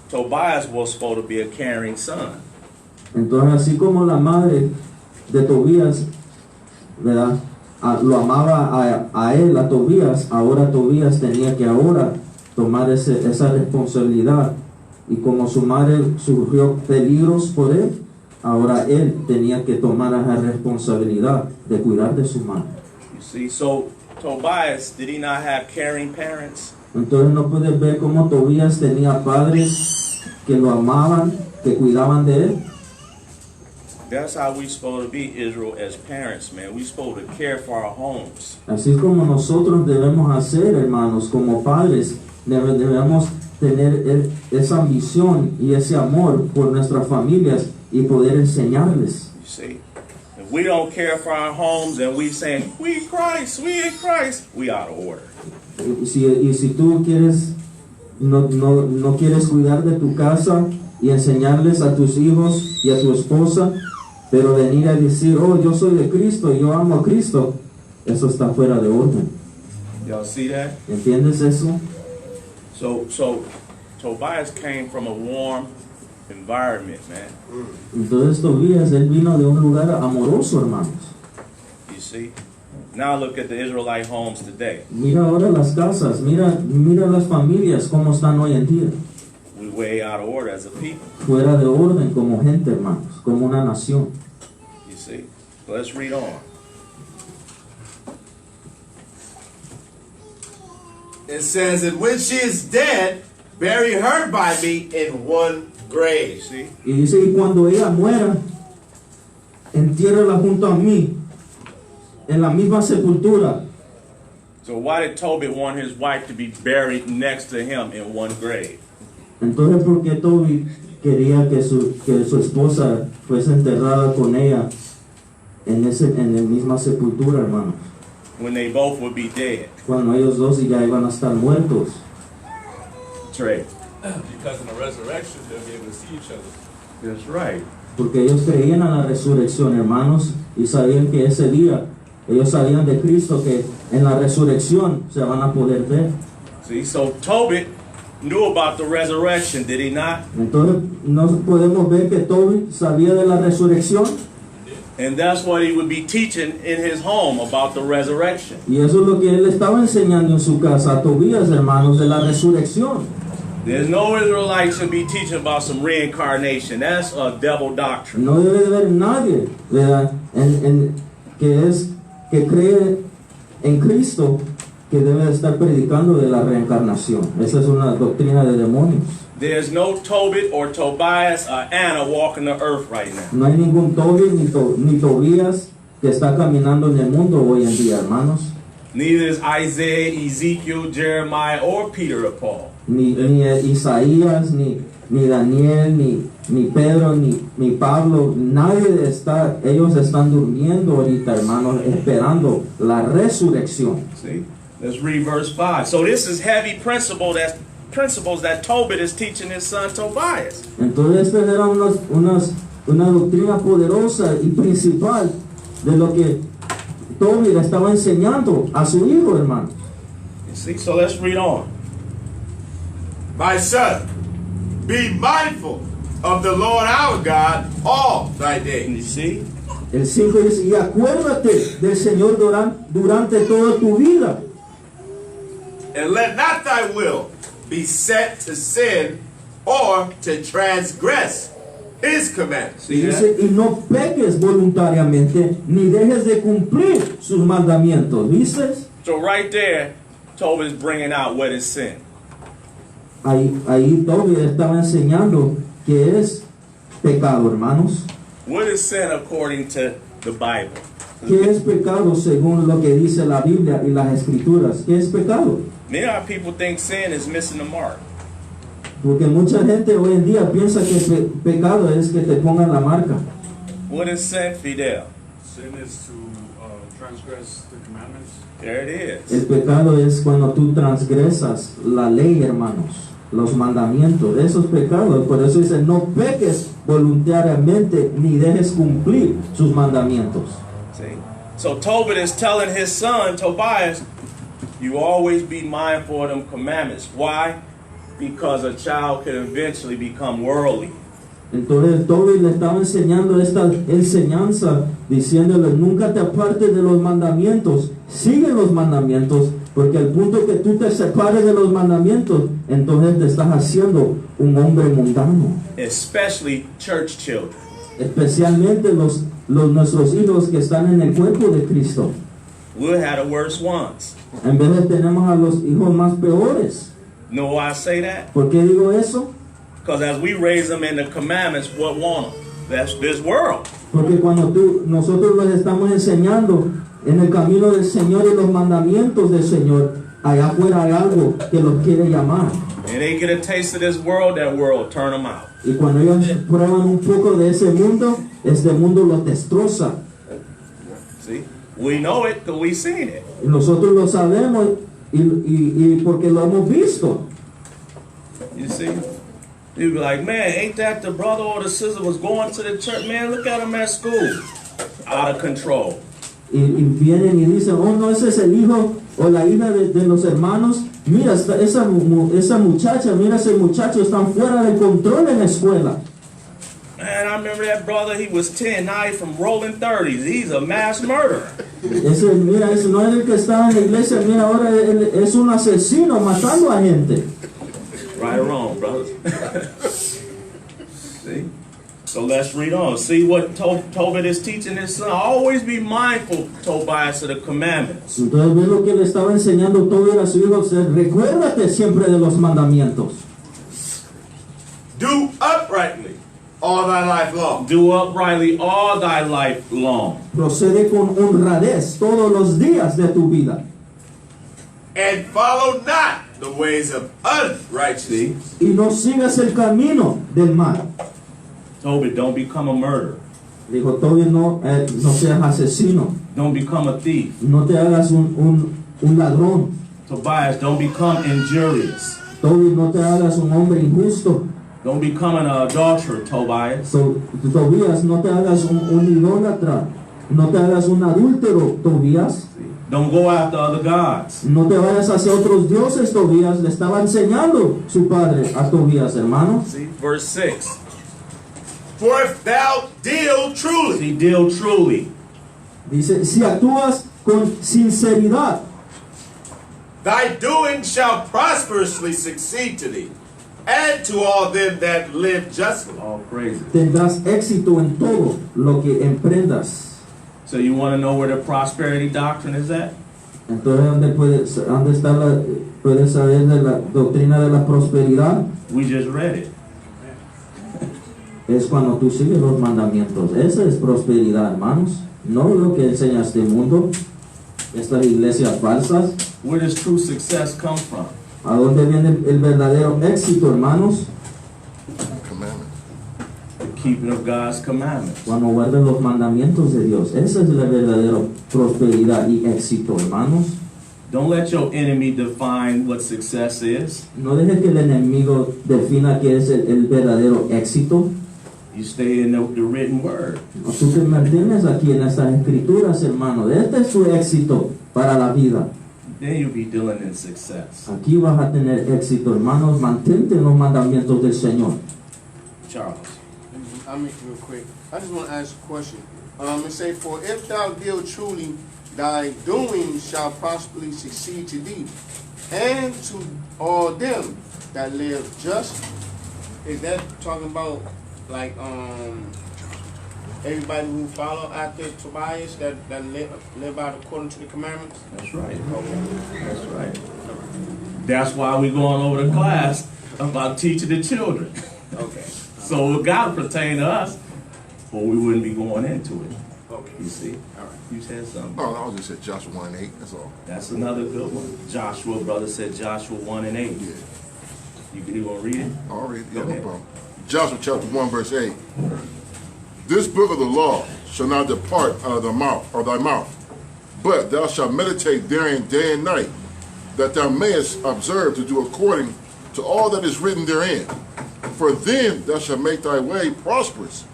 D: Tobias was supposed to be a caring son.
B: Entonces, así como la madre de Tobías, ¿verdad? Lo amaba a él, a Tobías, ahora Tobías tenía que tomar esa responsabilidad. Y como su madre sufrió peligros por él, ahora él tenía que tomar esa responsabilidad de cuidar de su madre.
D: You see? So Tobias, did he not have caring parents?
B: Entonces no puedes ver cómo Tobías tenía padres que lo amaban, que cuidaban de él.
D: That's how we supposed to be, Israel, as parents, man. We supposed to care for our homes.
B: Así es como nosotros debemos hacer, hermanos, como padres, debemos tener esa ambición y ese amor por nuestras familias y poder enseñarles.
D: You see? If we don't care for our homes and we saying, we in Christ, we out of order.
B: Y si tú no quieres cuidar de tu casa y enseñarles a tus hijos y a tu esposa, pero venir a decir, oh, yo soy de Cristo, yo amo a Cristo, eso está fuera de orden.
D: Y'all see that?
B: ¿Entiendes eso?
D: So Tobias came from a warm environment, man.
B: Entonces Tobías, él vino de un lugar amoroso, hermanos.
D: You see? Now look at the Israelite homes today.
B: Mira ahora las casas, mira las familias, cómo están hoy en día.
D: We way out of order as a people.
B: Fuera de orden como gente, hermanos, como una nación.
D: You see? So let's read on.
C: It says, and when she is dead, bury her by me in one grave.
D: See?
B: Y dice, y cuando ella muera, entiérrala junto a mí, en la misma sepultura.
D: So why did Tobit want his wife to be buried next to him in one grave?
B: Entonces, ¿por qué Toby quería que su esposa fuese enterrada con ella en la misma sepultura, hermanos?
D: When they both would be dead.
B: Cuando ellos dos ya iban a estar muertos.
D: Trey.
G: Because in the resurrection, they'll be able to see each other.
D: That's right.
B: Porque ellos creían en la resurrección, hermanos, y sabían que ese día, ellos sabían de Cristo que en la resurrección se van a poder ver.
D: See, so Tobit knew about the resurrection, did he not?
B: Entonces, no podemos ver que Toby sabía de la resurrección.
D: And that's what he would be teaching in his home about the resurrection.
B: Y eso es lo que él estaba enseñando en su casa a Tobías, hermanos, de la resurrección.
D: There's no Israelite should be teaching about some reincarnation. That's a devil doctrine.
B: No debe de haber nadie, ¿verdad? Que cree en Cristo que debe de estar predicando de la reencarnación. Esa es una doctrina de demonios.
D: There's no Tobit or Tobias or Anna walking the earth right now.
B: No hay ningún Toby ni Tobías que está caminando en el mundo hoy en día, hermanos.
D: Neither is Isaiah, Ezekiel, Jeremiah, or Peter or Paul.
B: Ni Isaías, ni Daniel, ni Pedro, ni Pablo. Nadie está, ellos están durmiendo ahorita, hermanos, esperando la resurrección.
D: See? Let's read verse 5. So this is heavy principles that Tobit is teaching his son Tobias.
B: Entonces esta era una doctrina poderosa y principal de lo que Toby le estaba enseñando a su hijo, hermano.
D: You see? So let's read on.
C: My son, be mindful of the Lord our God all thy
D: You
C: days.
D: see?
B: El 5 dice, y acuérdate del Señor durante toda tu vida.
C: And let not thy will be set to sin or to transgress his commandments.
D: See
B: Dice,
D: that?
B: y no peques voluntariamente, ni dejes de cumplir sus mandamientos. ¿Viste?
D: So right there, Tobit is bringing out what is sin.
B: Ahí Toby estaba enseñando que es pecado, hermanos.
D: What is sin according to the Bible?
B: ¿Qué es pecado según lo que dice la Biblia y las Escrituras? ¿Qué es pecado?
D: Many of our people think sin is missing the mark.
B: Porque mucha gente hoy en día piensa que pecado es que te pongan la marca.
D: What is sin, Fidel?
G: Sin is to transgress the commandments.
D: There it is.
B: El pecado es cuando tú transgresas la ley, hermanos, los mandamientos. Eso es pecado. Por eso dice, no peques voluntariamente ni dejes cumplir sus mandamientos.
D: See? So Tobit is telling his son, Tobias, you always be mindful of them commandments. Why? Because a child could eventually become worldly.
B: Entonces Toby le estaba enseñando esta enseñanza, diciéndole, nunca te apartes de los mandamientos, sigue los mandamientos, porque al punto que tú te separes de los mandamientos, entonces te estás haciendo un hombre mundano.
D: Especially church children.
B: Especialmente nuestros hijos que están en el cuerpo de Cristo.
D: We'll have the worst ones.
B: En vez de tenemos a los hijos más peores.
D: Know why I say that?
B: ¿Por qué digo eso?
D: Because as we raise them in the commandments, what want them? That's this world.
B: Porque cuando nosotros los estamos enseñando en el camino del Señor y los mandamientos del Señor, allá afuera hay algo que los quiere llamar.
D: And they get a taste of this world, that world turn them out.
B: Y cuando ellos prueban un poco de ese mundo, este mundo los destroza.
D: See? We know it because we've seen it.
B: Y nosotros lo sabemos y porque lo hemos visto.
D: You see? You'd be like, man, ain't that the brother or the sister was going to the church? Man, look at him at school. Out of control.
B: Y vienen y dicen, oh no, ese es el hijo o la hija de los hermanos Mira, esa muchacha, mira ese muchacho, están fuera de control en la escuela.
D: Man, I remember that brother, he was 10, now he's from rolling 30s. He's a mass murderer.
B: Mira, ese no es el que estaba en la iglesia, mira, ahora él es un asesino matando a gente.
D: Right or wrong, brothers? See? So let's read on. See what Tobit is teaching his son. Always be mindful, Tobias, of the commandments.
B: Entonces ve lo que le estaba enseñando todo a su hijo. Recuérdate siempre de los mandamientos.
C: Do uprightly all thy life long.
D: Do uprightly all thy life long.
B: Procede con honradez todos los días de tu vida.
C: And follow not the ways of unrighteousness.
B: Y no sigas el camino del mal.
D: Tobit, don't become a murderer.
B: Dijo, Tobit, no seas asesino.
D: Don't become a thief.
B: No te hagas un ladrón.
D: Tobias, don't become injurious.
B: Tobit, no te hagas un hombre injusto.
D: Don't become an adulterer, Tobias.
B: Tobías, no te hagas un idólatra. No te hagas un adúltero, Tobías.
D: Don't go after other gods.
B: No te vayas hacia otros dioses, Tobías. Le estaba enseñando su padre a Tobías, hermano.
D: See, verse 6.
C: For if thou deal truly,
D: See, deal truly.
B: Dice, si actúas con sinceridad,
C: thy doing shall prosperously succeed to thee, and to all them that live justly.
D: All praise.
B: tendrás éxito en todo lo que emprendas.
D: So you want to know where the prosperity doctrine is at?
B: Entonces, ¿dónde puedes saber de la doctrina de la prosperidad?
D: We just read it.
B: Es cuando tú sigues los mandamientos. Esa es prosperidad, hermanos. No lo que enseña este mundo, estas iglesias falsas.
D: Where does true success come from?
B: ¿A dónde viene el verdadero éxito, hermanos?
F: Commandments.
D: The keeping of God's commandments.
B: Cuando guardas los mandamientos de Dios. Esa es la verdadera prosperidad y éxito, hermanos.
D: Don't let your enemy define what success is.
B: No dejes que el enemigo defina qué es el verdadero éxito.
D: You stay in the written word.
B: No, tú te mantienes aquí en estas escrituras, hermano. Este es tu éxito para la vida.
D: Then you'll be dealing in success.
B: Aquí vas a tener éxito, hermanos. Mantente en los mandamientos del Señor.
D: Charles.
E: I'll make it real quick. I just want to ask a question. It say, for if thou deal truly, thy doing shall prosperly succeed to thee, and to all them that live just. Is that talking about like everybody who follow after Tobias that live out according to the commandments?
D: That's right. That's right. That's why we're going over the class about teaching the children.
E: Okay.
D: So it got to pertain to us, or we wouldn't be going into it.
E: Okay.
D: You see?
E: All right.
D: You said something.
F: No, I just said Joshua 1:8. That's all.
D: That's another good one. Joshua, brother said Joshua 1 and 8.
F: Yeah.
D: You want to read it?
F: All right.
D: Go
F: Yeah, no
D: ahead.
F: problem. Joshua chapter 1 verse 8. This book of the law shall not depart out of thy mouth, but thou shalt meditate therein day and night, that thou mayest observe to do according to all that is written therein. For then thou shalt make thy way prosperous,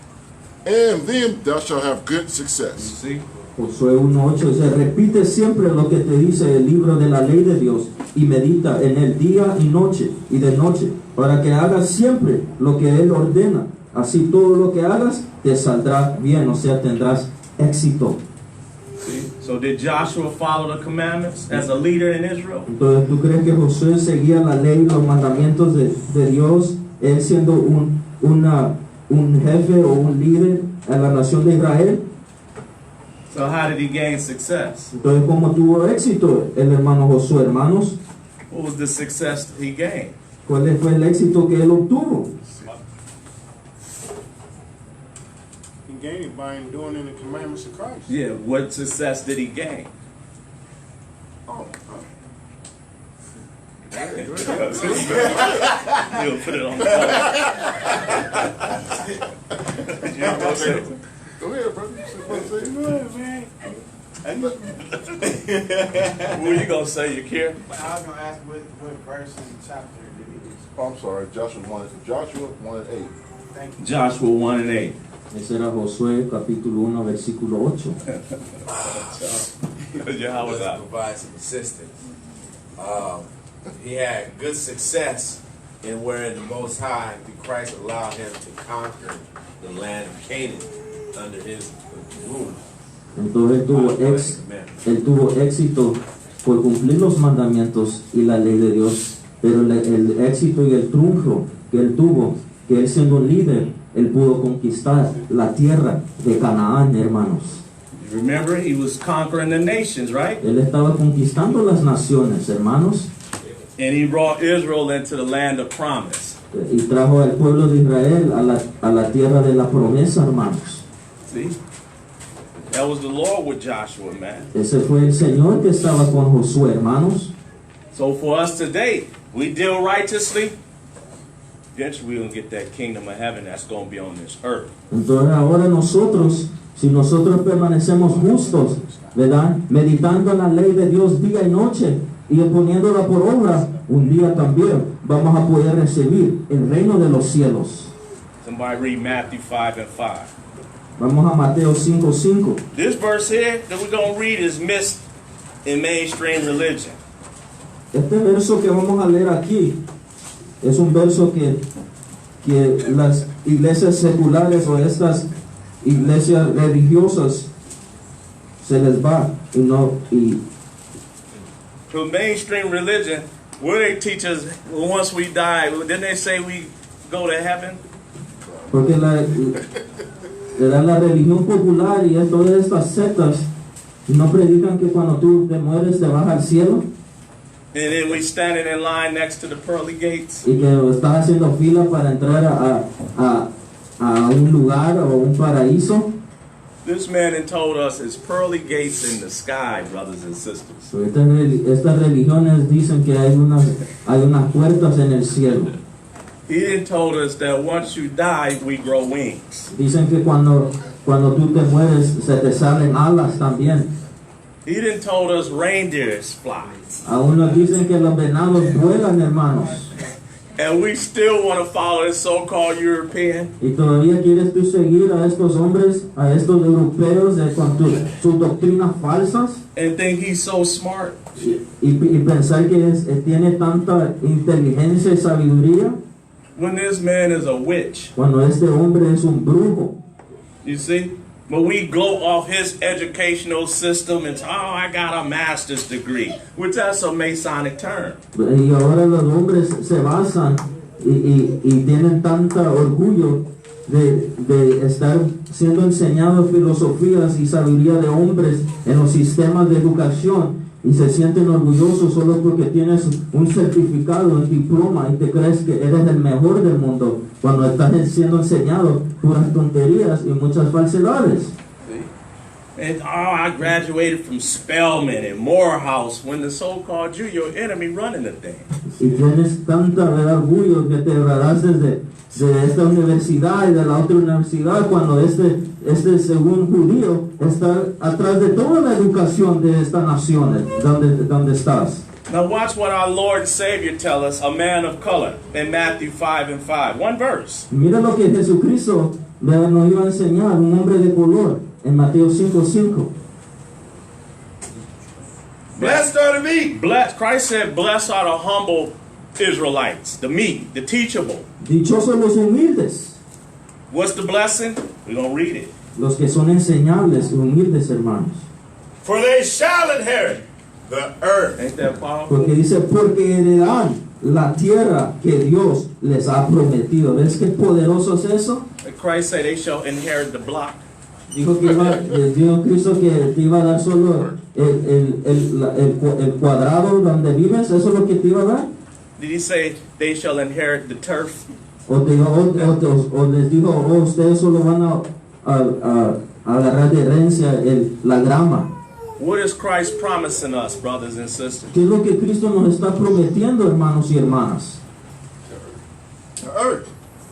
F: and then thou shalt have good
D: You
F: success.
D: see?
B: Josué 1:8 se repite siempre lo que te dice el libro de la ley de Dios y medita en el día y noche y de noche para que hagas siempre lo que Él ordena. Así todo lo que hagas te saldrá bien, o sea, tendrás éxito.
D: See? So did Joshua follow the commandments as a leader in Israel?
B: Entonces, ¿tú crees que Josué seguía la ley y los mandamientos de Dios, él siendo un jefe o un líder en la nación de Israel?
D: So how did he gain success?
B: Entonces, ¿cómo tuvo éxito el hermano Josué, hermanos?
D: What was the success he gained?
B: ¿Cuál fue el éxito que él obtuvo?
E: He gained it by doing in the commandments of Christ.
D: Yeah, what success did he gain?
E: Oh,
D: He'll put it on the phone. You gonna say?
F: Go ahead, brother. You said what to say?
E: Go ahead, man.
D: What were you gonna say, Yakir?
H: I was gonna ask what verse and chapter did he use?
F: Oh, I'm sorry. Joshua 1 and 8.
H: Thank you.
D: Joshua 1 and 8.
B: Ese era Josué capítulo 1 versículo 8.
D: Yeah, how was that?
I: Provide some assistance.
C: he had good success in where the Most High, through Christ, allowed him to conquer the land of Canaan under his rule.
B: Entonces él tuvo éxito por cumplir los mandamientos y la ley de Dios, pero el éxito y el triunfo que él tuvo, que él siendo líder, él pudo conquistar la tierra de Canaán, hermanos.
D: Remember, he was conquering the nations, right?
B: Él estaba conquistando las naciones, hermanos,
D: And he brought Israel into the land of promise.
B: y trajo al pueblo de Israel a la tierra de la promesa, hermanos.
D: See? That was the Lord with Joshua, man.
B: Ese fue el Señor que estaba con Josué, hermanos.
D: So for us today, we deal righteously. Eventually, we're going to get that kingdom of heaven that's going to be on this earth.
B: Entonces ahora nosotros, si nosotros permanecemos justos, ¿verdad? Meditando en la ley de Dios día y noche y poniéndola por obra, un día también vamos a poder recibir el reino de los cielos.
D: Somebody read Matthew 5:5.
B: Vamos a Mateo 5:5.
D: This verse here that we're going to read is missed in mainstream religion.
B: Este verso que vamos a leer aquí es un verso que las iglesias seculares o estas iglesias religiosas se les va y
D: To mainstream religion, where they teach us once we die, didn't they say we go to heaven?
B: porque la religión popular y todas estas sectas no predican que cuando tú te mueres te vas al cielo
D: And then we standing in line next to the pearly gates.
B: y que estás haciendo fila para entrar a un lugar o un paraíso.
D: This man had told us it's pearly gates in the sky, brothers and sisters.
B: So, estas religiones dicen que hay unas puertas en el cielo.
D: He didn't told us that once you die, we grow wings.
B: Dicen que cuando tú te mueres se te salen alas también.
D: He didn't told us reindeers fly.
B: Aún nos dicen que los venados vuelan, hermanos.
D: And we still want to follow this so-called European.
B: Y todavía quieres tú seguir a estos hombres, a estos europeos con sus doctrinas falsas
D: And think he's so smart.
B: y pensar que tiene tanta inteligencia y sabiduría
D: When this man is a witch.
B: cuando este hombre es un brujo.
D: You see? But we gloat off his educational system and say, oh, I got a master's degree, which that's a Masonic term.
B: Y ahora los hombres se basan y tienen tanta orgullo de estar siendo enseñados filosofías y sabiduría de hombres en los sistemas de educación y se sienten orgullosos solo porque tienes un certificado, un diploma y te crees que eres el mejor del mundo cuando estás siendo enseñado puras tonterías y muchas falsedades.
D: And I graduated from Spelman and Morehouse when the so-called Jew, your enemy, running the thing.
B: Y tienes tanta orgullo que te graduaste de esta universidad y de la otra universidad cuando este según judío está atrás de toda la educación de estas naciones donde estás.
D: Now watch what our Lord and Savior tell us, a man of color, in Matthew 5:5. One verse.
B: Mira lo que Jesucristo nos iba a enseñar, un hombre de color, en Mateo 5:5.
C: Blessed are the meek.
D: Christ said, blessed are the humble Israelites, the meek, the teachable.
B: Dichosos los humildes,
D: What's the blessing? We're going to read it.
B: los que son enseñables y humildes, hermanos.
C: For they shall inherit the earth.
D: Ain't that powerful?
B: Porque dice, porque heredarán la tierra que Dios les ha prometido. ¿Ves qué poderoso es eso?
D: Christ said they shall inherit the block.
B: Dijo Cristo que te iba a dar solo el cuadrado donde vives. ¿Eso es lo que te iba a dar?
D: Did he say they shall inherit the turf?
B: O les dijo, ustedes solo van a agarrar de herencia la grama.
D: What is Christ promising us, brothers and sisters?
B: ¿Qué es lo que Cristo nos está prometiendo, hermanos y hermanas?
C: The earth.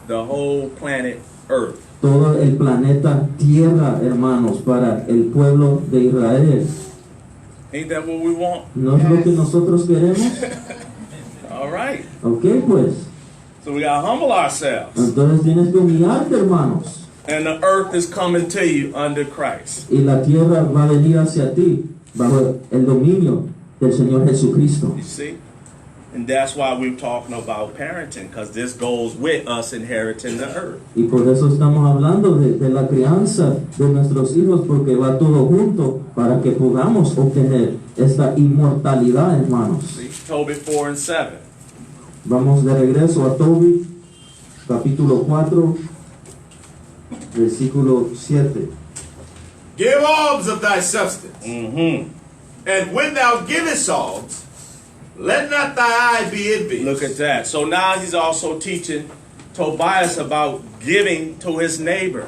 D: The whole planet Earth.
B: Todo el planeta Tierra, hermanos, para el pueblo de Israel.
D: Ain't that what we want?
B: ¿No es lo que nosotros queremos?
D: All right.
B: Ok, pues.
D: So we got to humble ourselves.
B: Entonces tienes que humillarte, hermanos.
D: And the earth is coming to you under Christ.
B: Y la tierra va a venir hacia ti bajo el dominio del Señor Jesucristo.
D: You see? And that's why we're talking about parenting, because this goes with us inheriting the earth.
B: Y por eso estamos hablando de la crianza de nuestros hijos, porque va todo junto para que podamos obtener esta inmortalidad, hermanos.
D: See, Tobit 4 and 7.
B: Vamos de regreso a Tobit, capítulo 4, versículo 7.
C: Give alms of thy substance,
D: Mm-hmm.
C: and when thou givest alms, let not thy eye be envious.
D: Look at that. So now he's also teaching Tobias about giving to his neighbor.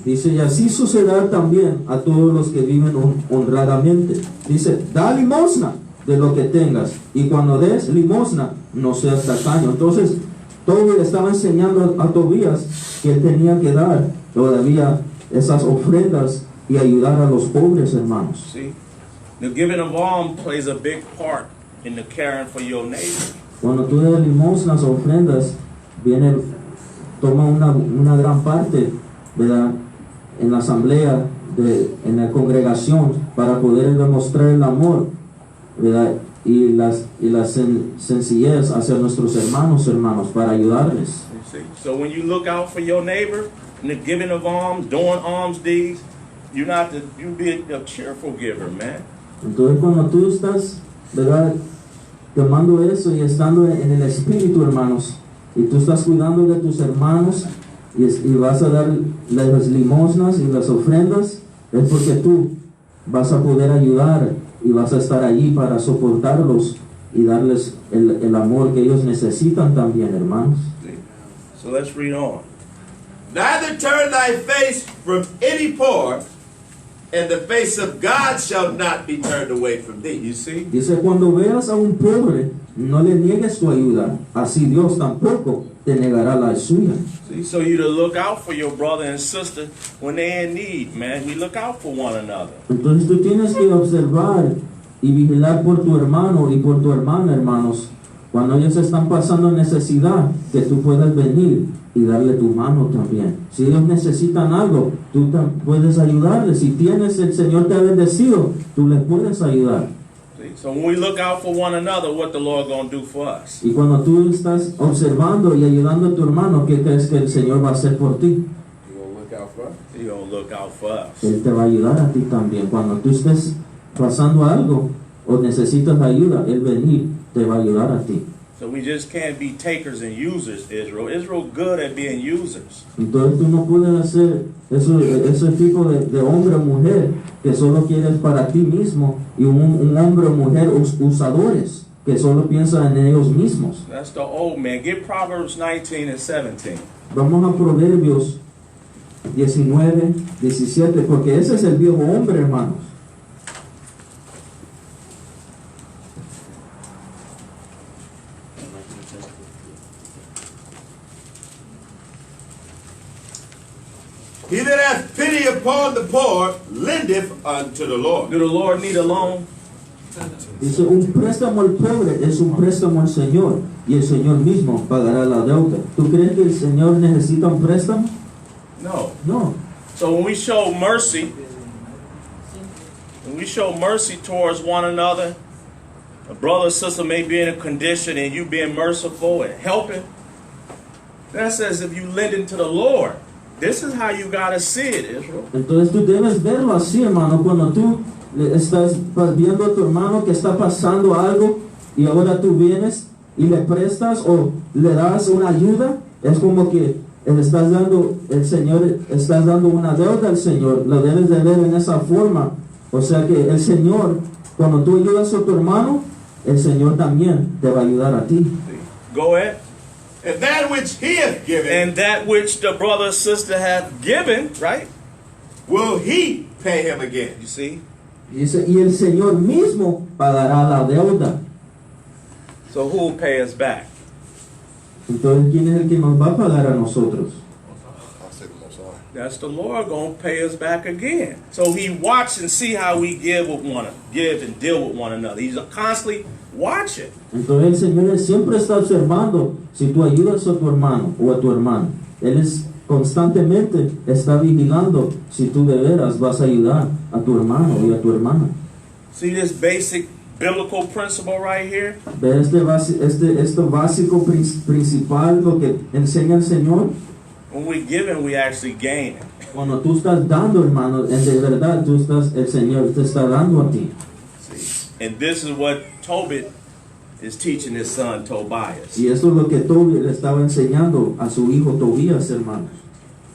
B: Dice, y así sucederá también a todos los que viven honradamente. Dice, da limosna de lo que tengas, y cuando des limosna, no seas tacaño. Entonces, todo estaba enseñando a Tobías que él tenía que dar todavía esas ofrendas y ayudar a los pobres, hermanos.
D: See? The giving of alms plays a big part in the caring for your neighbor.
B: Cuando tú das limosnas o ofrendas, toma una gran parte, ¿verdad?, en la asamblea, en la congregación, para poder demostrar el amor, ¿verdad?, y la sencillez hacia nuestros hermanos, para ayudarles.
D: You see? So when you look out for your neighbor in the giving of alms, doing alms deeds, you be a cheerful giver, man.
B: Entonces cuando tú estás, ¿verdad?, tomando eso y estando en el Espíritu, hermanos, y tú estás cuidando de tus hermanos y vas a dar las limosnas y las ofrendas, es porque tú vas a poder ayudar y vas a estar allí para soportarlos y darles el amor que ellos necesitan también, hermanos.
D: So let's read on.
C: Neither turn thy face from any poor, and the face of God shall not be turned away from thee.
D: You see?
B: Dice, cuando veas a un pobre, no le niegues tu ayuda, así Dios tampoco te negará la suya.
D: See? So you to look out for your brother and sister when they're in need, man. We look out for one another.
B: Entonces tú tienes que observar y vigilar por tu hermano y por tu hermana, hermanos, cuando ellos están pasando necesidad, que tú puedas venir y darle tu mano también. Si ellos necesitan algo, tú puedes ayudarles. Si tienes, el Señor te ha bendecido, tú les puedes ayudar.
D: See? So when we look out for one another, what the Lord gonna do for us?
B: Y cuando tú estás observando y ayudando a tu hermano, ¿qué crees que el Señor va a hacer por ti?
E: You gonna look out for us?
D: He gonna look out for us.
B: Él te va a ayudar a ti también. Cuando tú estés pasando algo o necesitas ayuda, Él venir te va a ayudar a ti.
D: So we just can't be takers and users, Israel. Israel good at being users.
B: Entonces tú no puedes hacer ese tipo de hombre o mujer que solo quieres para ti mismo, y un hombre o mujer usadores que solo piensan en ellos mismos.
D: That's the old man. Get Proverbs 19 and 17.
B: Vamos a Proverbios 19, 17, porque ese es el viejo hombre, hermanos.
C: He that hath pity upon the poor lendeth unto the Lord.
D: Do the Lord need a loan?
B: Dice, un préstamo al pobre es un préstamo al Señor, y el Señor mismo pagará la deuda. ¿Tú crees que el Señor necesita un préstamo?
D: No.
B: No.
D: So when we show mercy towards one another, a brother or sister may be in a condition and you being merciful and helping, that says if you lend to the Lord. This is how you gotta see it, Israel.
B: Entonces tú debes verlo así, hermano. Cuando tú estás viendo a tu hermano que está pasando algo y ahora tú vienes y le prestas o le das una ayuda, es como que estás dando una deuda al Señor. Lo debes de ver en esa forma. O sea que el Señor, cuando tú ayudas a tu hermano, el Señor también te va a ayudar a ti.
D: Go ahead.
C: And that which he hath given,
D: And that which the brother or sister hath given, right?
C: will he pay him again.
D: You see?
B: Dice, y el Señor mismo pagará la deuda.
D: So who will pay us back?
B: Entonces, ¿quién es el que nos va a pagar a nosotros?
F: I'll say the most high.
D: That's the Lord gonna pay us back again. So he watch and see how we give and deal with one another. He's constantly watching.
B: Entonces el Señor siempre está observando si tú ayudas a tu hermano o a tu hermana. Él constantemente está vigilando si tú de veras vas a ayudar a tu hermano y a tu hermana.
D: See this basic biblical principle right here?
B: Ve esto básico principal, lo que enseña el Señor.
D: When we giving, we actually gaining.
B: Cuando tú estás dando, hermano, de verdad el Señor te está dando a ti.
D: See? And this is what Tobit is teaching his son Tobias.
B: Y eso es lo que Tobit le estaba enseñando a su hijo Tobías, hermanos.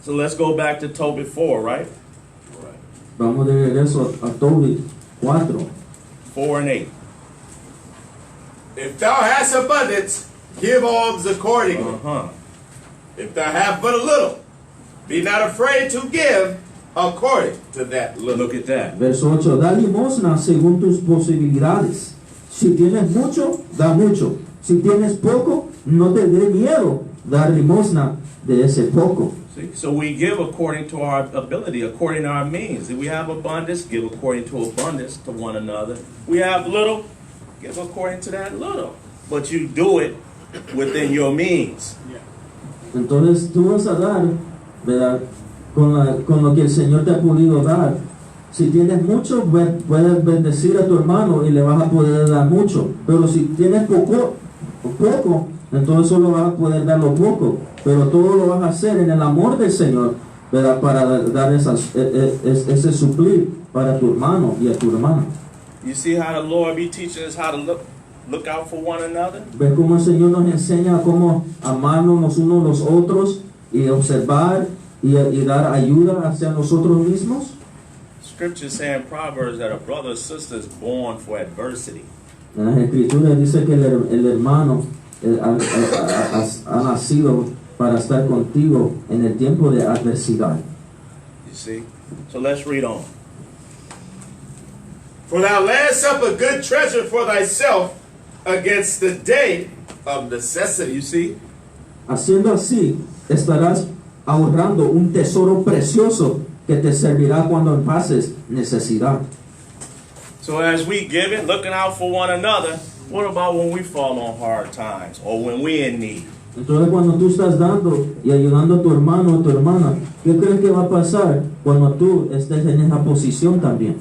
D: So let's go back to Tobit 4, right?
B: Vamos de regreso a Tobit 4.
D: 4 and 8.
C: If thou hast abundance, give alms accordingly.
D: Uh-huh.
C: If thou have but a little, be not afraid to give according to that little.
D: Look at that.
B: Verso 8. Da limosna según tus posibilidades. Si tienes mucho, da mucho. Si tienes poco, no te dé miedo dar limosna de ese poco.
D: See? So we give according to our ability, according to our means. If we have abundance, give according to abundance to one another. We have little, give according to that little. But you do it within your means.
B: Entonces tú vas a dar, ¿verdad? Con lo que el Señor te ha podido dar. Si tienes mucho, puedes bendecir a tu hermano y le vas a poder dar mucho. Pero si tienes poco, entonces solo vas a poder dar lo poco. Pero todo lo vas a hacer en el amor del Señor, ¿verdad? Para dar ese suplir para tu hermano y a tu hermana.
D: You see how the Lord be teaching us how to look out for one another?
B: ¿Ves cómo el Señor nos enseña cómo amarnos los unos a los otros y observar y dar ayuda hacia nosotros mismos?
D: Scripture say in Proverbs that a brother or sister is born for adversity.
B: En las Escrituras dice que el hermano ha nacido para estar contigo en el tiempo de adversidad.
D: You see? So let's read on.
C: For thou layest up a good treasure for thyself against the day of necessity.
D: You see?
B: Haciendo así, estarás ahorrando un tesoro precioso que te servirá cuando pases necesidad.
D: So as we give it, looking out for one another, what about when we fall on hard times or when we're in need?
B: Entonces cuando tú estás dando y ayudando a tu hermano o tu hermana, ¿qué crees que va a pasar cuando tú estés en esa posición también?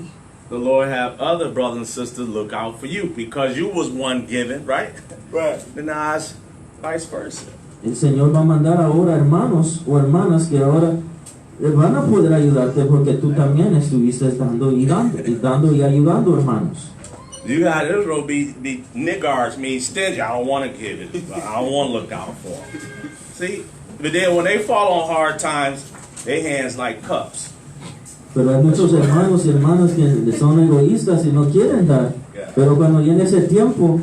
D: The Lord have other brothers and sisters look out for you because you was one giving, right?
C: Right.
D: And now it's vice versa.
B: El Señor va a mandar ahora hermanos o hermanas que ahora van a poder ayudarte porque tú también estuviste dando y ayudando, hermanos.
D: You got Israel be niggards, mean stingy. I don't want to give it. I don't want to look out for them. See? But then when they fall on hard times, their hands like cups.
B: Pero hay muchos hermanos y hermanas que son egoístas y no quieren dar. Pero cuando viene ese tiempo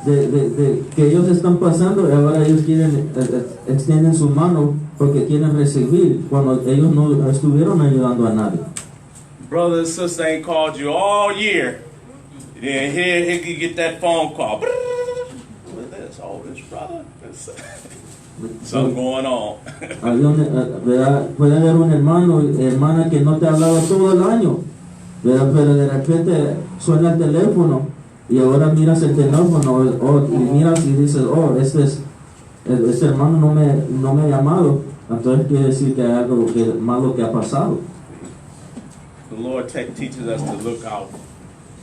B: de que ellos están pasando, ahora ellos extienden su mano porque quieren recibir cuando ellos no estuvieron ayudando a nadie.
D: Brother and sister ain't called you all year. Then here you get that phone call. What's this? Oh, this brother. Something going on.
B: Puede haber un hermano hermana que no te ha hablado todo el año, pero de repente suena el teléfono y ahora miras el teléfono y miras y dices, oh, este hermano no me ha llamado. Entonces quiere decir que hay algo malo que ha pasado.
D: The Lord teaches us to look out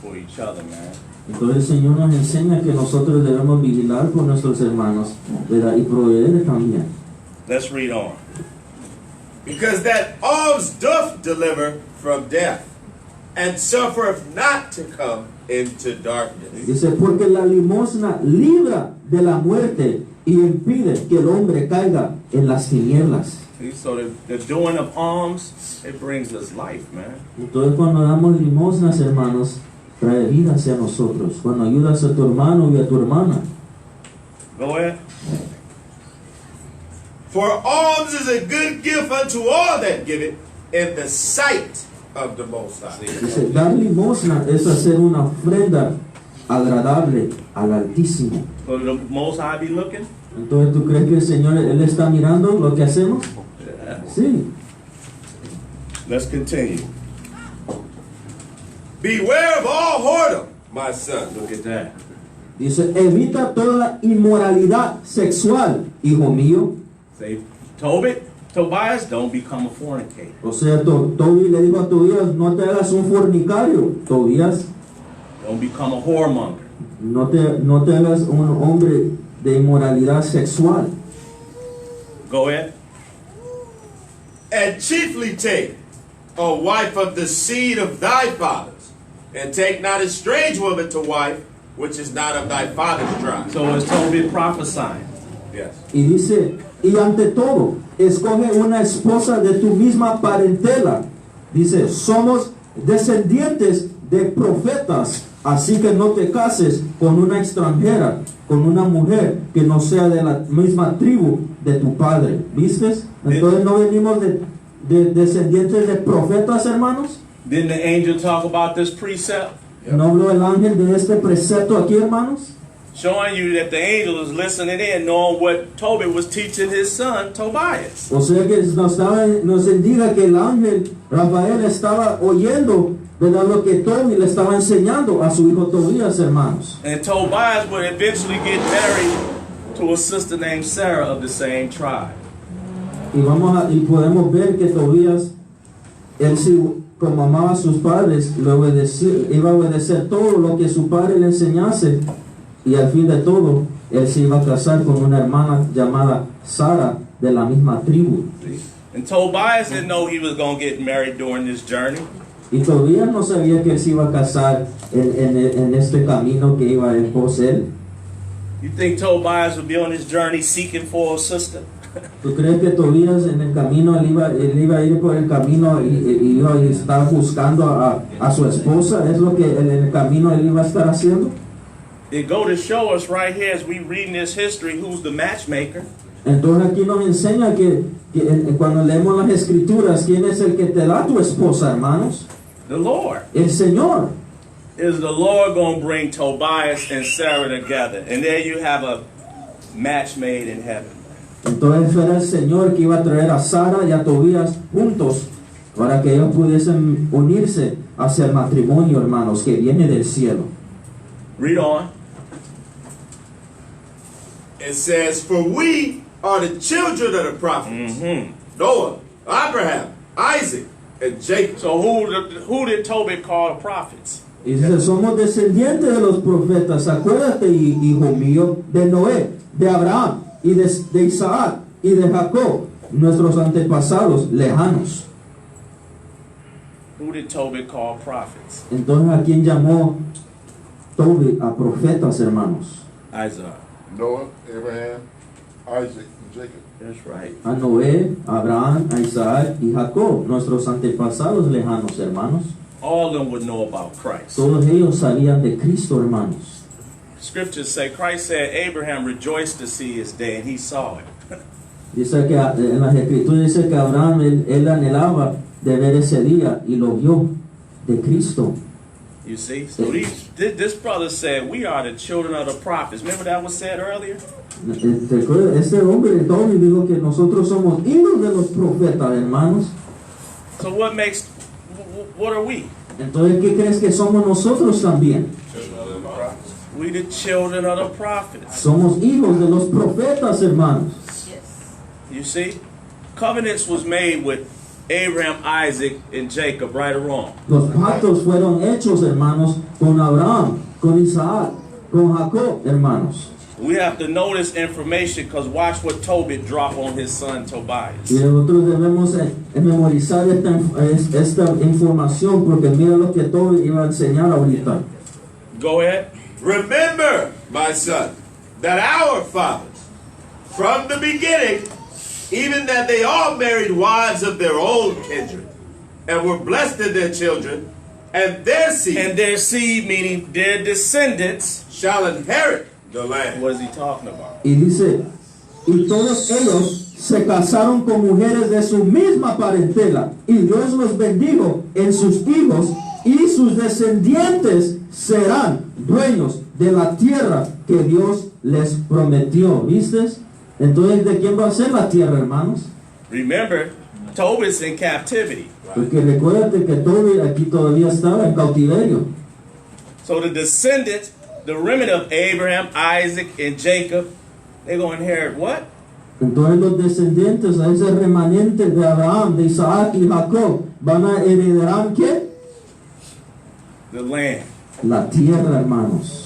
D: for each other, man.
B: Entonces el Señor nos enseña que nosotros debemos vigilar por nuestros hermanos, ¿verdad? Y proveer también.
D: Let's read on.
C: Because that alms doth deliver from death, and suffereth not to come into darkness.
B: Dice, porque la limosna libra de la muerte y impide que el hombre caiga en las tinieblas.
D: See, so the doing of alms, it brings us life, man.
B: Entonces cuando damos limosnas, hermanos, trae vida hacia nosotros. Cuando ayudas a tu hermano y a tu hermana.
D: Go ahead.
C: For alms is a good gift unto all that give it in the sight of the Most High.
B: Dice, dar limosna es hacer una ofrenda agradable al Altísimo.
D: So the Most High be looking?
B: Entonces, ¿tú crees que el Señor, Él está mirando lo que hacemos?
D: Yeah.
B: Sí.
D: Let's continue.
C: Beware of all whoredom, my son.
D: Look at that.
B: Dice, evita toda inmoralidad sexual, hijo mío.
D: Say, Tobias, don't become a fornicator.
B: O sea, Tobi le dijo a Tobías, no te hagas un fornicario, Tobías.
D: Don't become a whoremonger.
B: No te hagas un hombre de inmoralidad sexual.
D: Go ahead.
C: And chiefly take a wife of the seed of thy fathers, and take not a strange woman to wife, which is not of thy father's tribe.
D: So it's Tobit prophesying.
C: Yes.
B: Y dice, y ante todo, escoge una esposa de tu misma parentela. Dice, somos descendientes de profetas, así que no te cases con una extranjera, con una mujer que no sea de la misma tribu de tu padre. ¿Vistes? Entonces no venimos de descendientes de profetas, hermanos.
D: Didn't the angel talk about this precept?
B: ¿No habló el ángel de este precepto aquí, hermanos?
D: Showing you that the angel is listening in, knowing what Tobit was teaching his son, Tobias.
B: O sea que nos indica que el ángel Rafael estaba oyendo, ¿verdad?, lo que Toby le estaba enseñando a su hijo Tobías, hermanos.
D: And Tobias would eventually get married to a sister named Sarah of the same tribe.
B: Y podemos ver que Tobías, él sí, como amaba a sus padres, iba a obedecer todo lo que su padre le enseñase, y al fin de todo, él se iba a casar con una hermana llamada Sara de la misma tribu.
D: And Tobias didn't know he was going to get married during this journey.
B: Y Tobías no sabía que él se iba a casar en este camino que iba en pos él.
D: You think Tobias would be on this journey seeking for a sister?
B: ¿Tú crees que Tobías en el camino, él iba a ir por el camino y iba a estar buscando a su esposa? ¿Es lo que en el camino él iba a estar haciendo?
D: It go to show us right here as we reading this history who's the matchmaker.
B: Entonces aquí nos enseña que cuando leemos las escrituras, ¿quién es el que te da tu esposa, hermanos?
D: The Lord.
B: El Señor.
D: Is the Lord going to bring Tobias and Sarah together? And there you have a match made in heaven.
B: Entonces era el Señor que iba a traer a Sara y a Tobías juntos para que ellos pudiesen unirse hacia el matrimonio, hermanos, que viene del cielo.
D: Read on.
C: It says, for we are the children of the prophets. Noah, Abraham, Isaac, and Jacob.
D: So who did Tobit call the prophets?
B: Y dice, somos descendientes de los profetas. Acuérdate, hijo mío, de Noé, de Abraham, y de Isaac, y de Jacob, nuestros antepasados lejanos.
D: Who did Tobit call prophets?
B: Entonces, ¿a quién llamó Tobit a profetas, hermanos?
D: Isaac.
F: Noah, Abraham, Isaac, and Jacob.
D: That's right.
B: A Noé, a Abraham, a Isaac y Jacob, nuestros antepasados lejanos, hermanos.
D: All of them would know about Christ.
B: Todos ellos sabían de Cristo, hermanos.
D: Scriptures say Christ said Abraham rejoiced to see his day, and he saw it.
B: Dice que en las escrituras dice que Abraham él anhelaba de ver ese día y lo vio de Cristo.
D: You see? So this brother said, we are the children of the prophets. Remember that was said earlier?
B: Este hombre Tony dijo que nosotros somos hijos de los profetas, hermanos.
D: So what are we?
B: Entonces, ¿qué crees que somos nosotros también?
D: We the children of the prophets.
B: Somos hijos de los profetas, hermanos.
D: You see? Covenants was made with Abraham, Isaac, and Jacob, right or wrong?
B: Los pactos fueron hechos, hermanos, con Abraham, con Isaac, con Jacob, hermanos.
D: We have to know this information because watch what Tobit dropped on his son Tobias.
B: Y nosotros debemos memorizar esta información porque mira lo que Tobit iba a enseñar ahorita.
D: Go ahead.
C: Remember, my son, that our fathers, from the beginning, even that they all married wives of their own kindred, and were blessed in their children, and their seed.
D: And their seed, meaning their descendants,
C: shall inherit the land.
D: What is he talking about?
B: Y dice, y todos ellos se casaron con mujeres de su misma parentela, y Dios los bendijo en sus hijos, y sus descendientes serán dueños de la tierra que Dios les prometió. ¿Vistes? Entonces, ¿de quién va a ser la tierra, hermanos?
D: Remember, Tobit's in captivity.
B: Porque recuérdate que Tobit aquí todavía estaba en cautiverio.
D: So the descendants, the remnant of Abraham, Isaac, and Jacob, they're going to inherit what?
B: Entonces los descendientes, a ese remanente de Abraham, de Isaac y Jacob, van a heredar ¿qué?
D: The land.
B: la tierra, hermanos.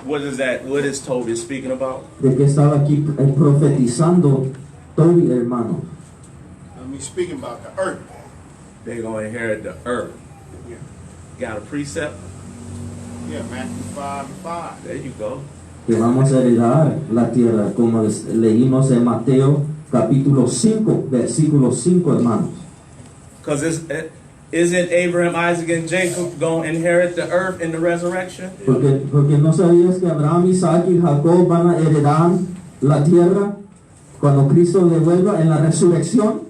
D: What is that? What is Toby speaking about?
B: De que estaba aquí profetizando Toby, hermano.
E: I'm speaking about the earth.
D: They're going to inherit the earth.
E: Yeah.
D: Got a precept?
E: Yeah, Matthew 5:5.
D: There you go.
B: Que vamos a heredar la tierra, como leímos en Mateo capítulo 5, versículo 5, hermanos.
D: Because isn't Abraham, Isaac, and Jacob going to inherit the earth in the resurrection?
B: Porque no sabías que Abraham, Isaac y Jacob van a heredar la tierra cuando Cristo devuelva en la resurrección.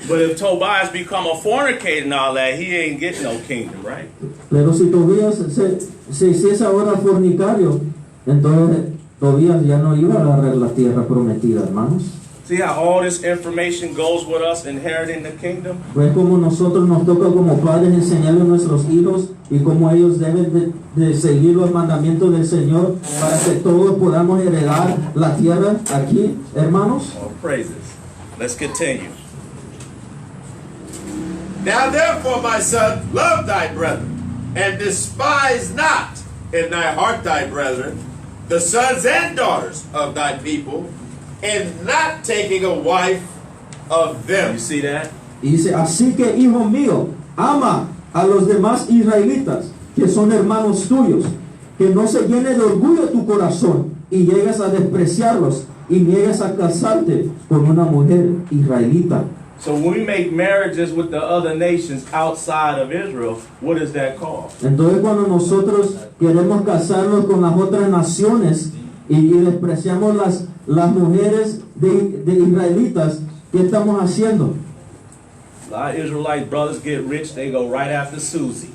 D: But if Tobias become a fornicator and all that, he ain't getting no kingdom, right?
B: Pero si Tobías se hiciese ahora fornicario, entonces Tobías ya no iba a agarrar la tierra prometida, hermanos.
D: See how all this information goes with us inheriting the kingdom?
B: Pues como nosotros nos toca como padres enseñarle a nuestros hijos y como ellos deben de seguir los mandamientos del Señor para que todos podamos heredar la tierra aquí, hermanos.
D: Oh, praises. Let's continue.
C: Now therefore, my son, love thy brethren, and despise not in thy heart thy brethren, the sons and daughters of thy people, and not taking a wife of them.
D: You see that?
B: Y dice, así que hijo mío, ama a los demás israelitas que son hermanos tuyos, que no se llene de orgullo tu corazón y llegues a despreciarlos y niegues a casarte con una mujer israelita.
D: So when we make marriages with the other nations outside of Israel, what is that called?
B: Entonces cuando nosotros queremos casarnos con las otras naciones y despreciamos las mujeres de israelitas, ¿qué estamos haciendo?
D: A lot of Israelite brothers get rich, they go right after Susie.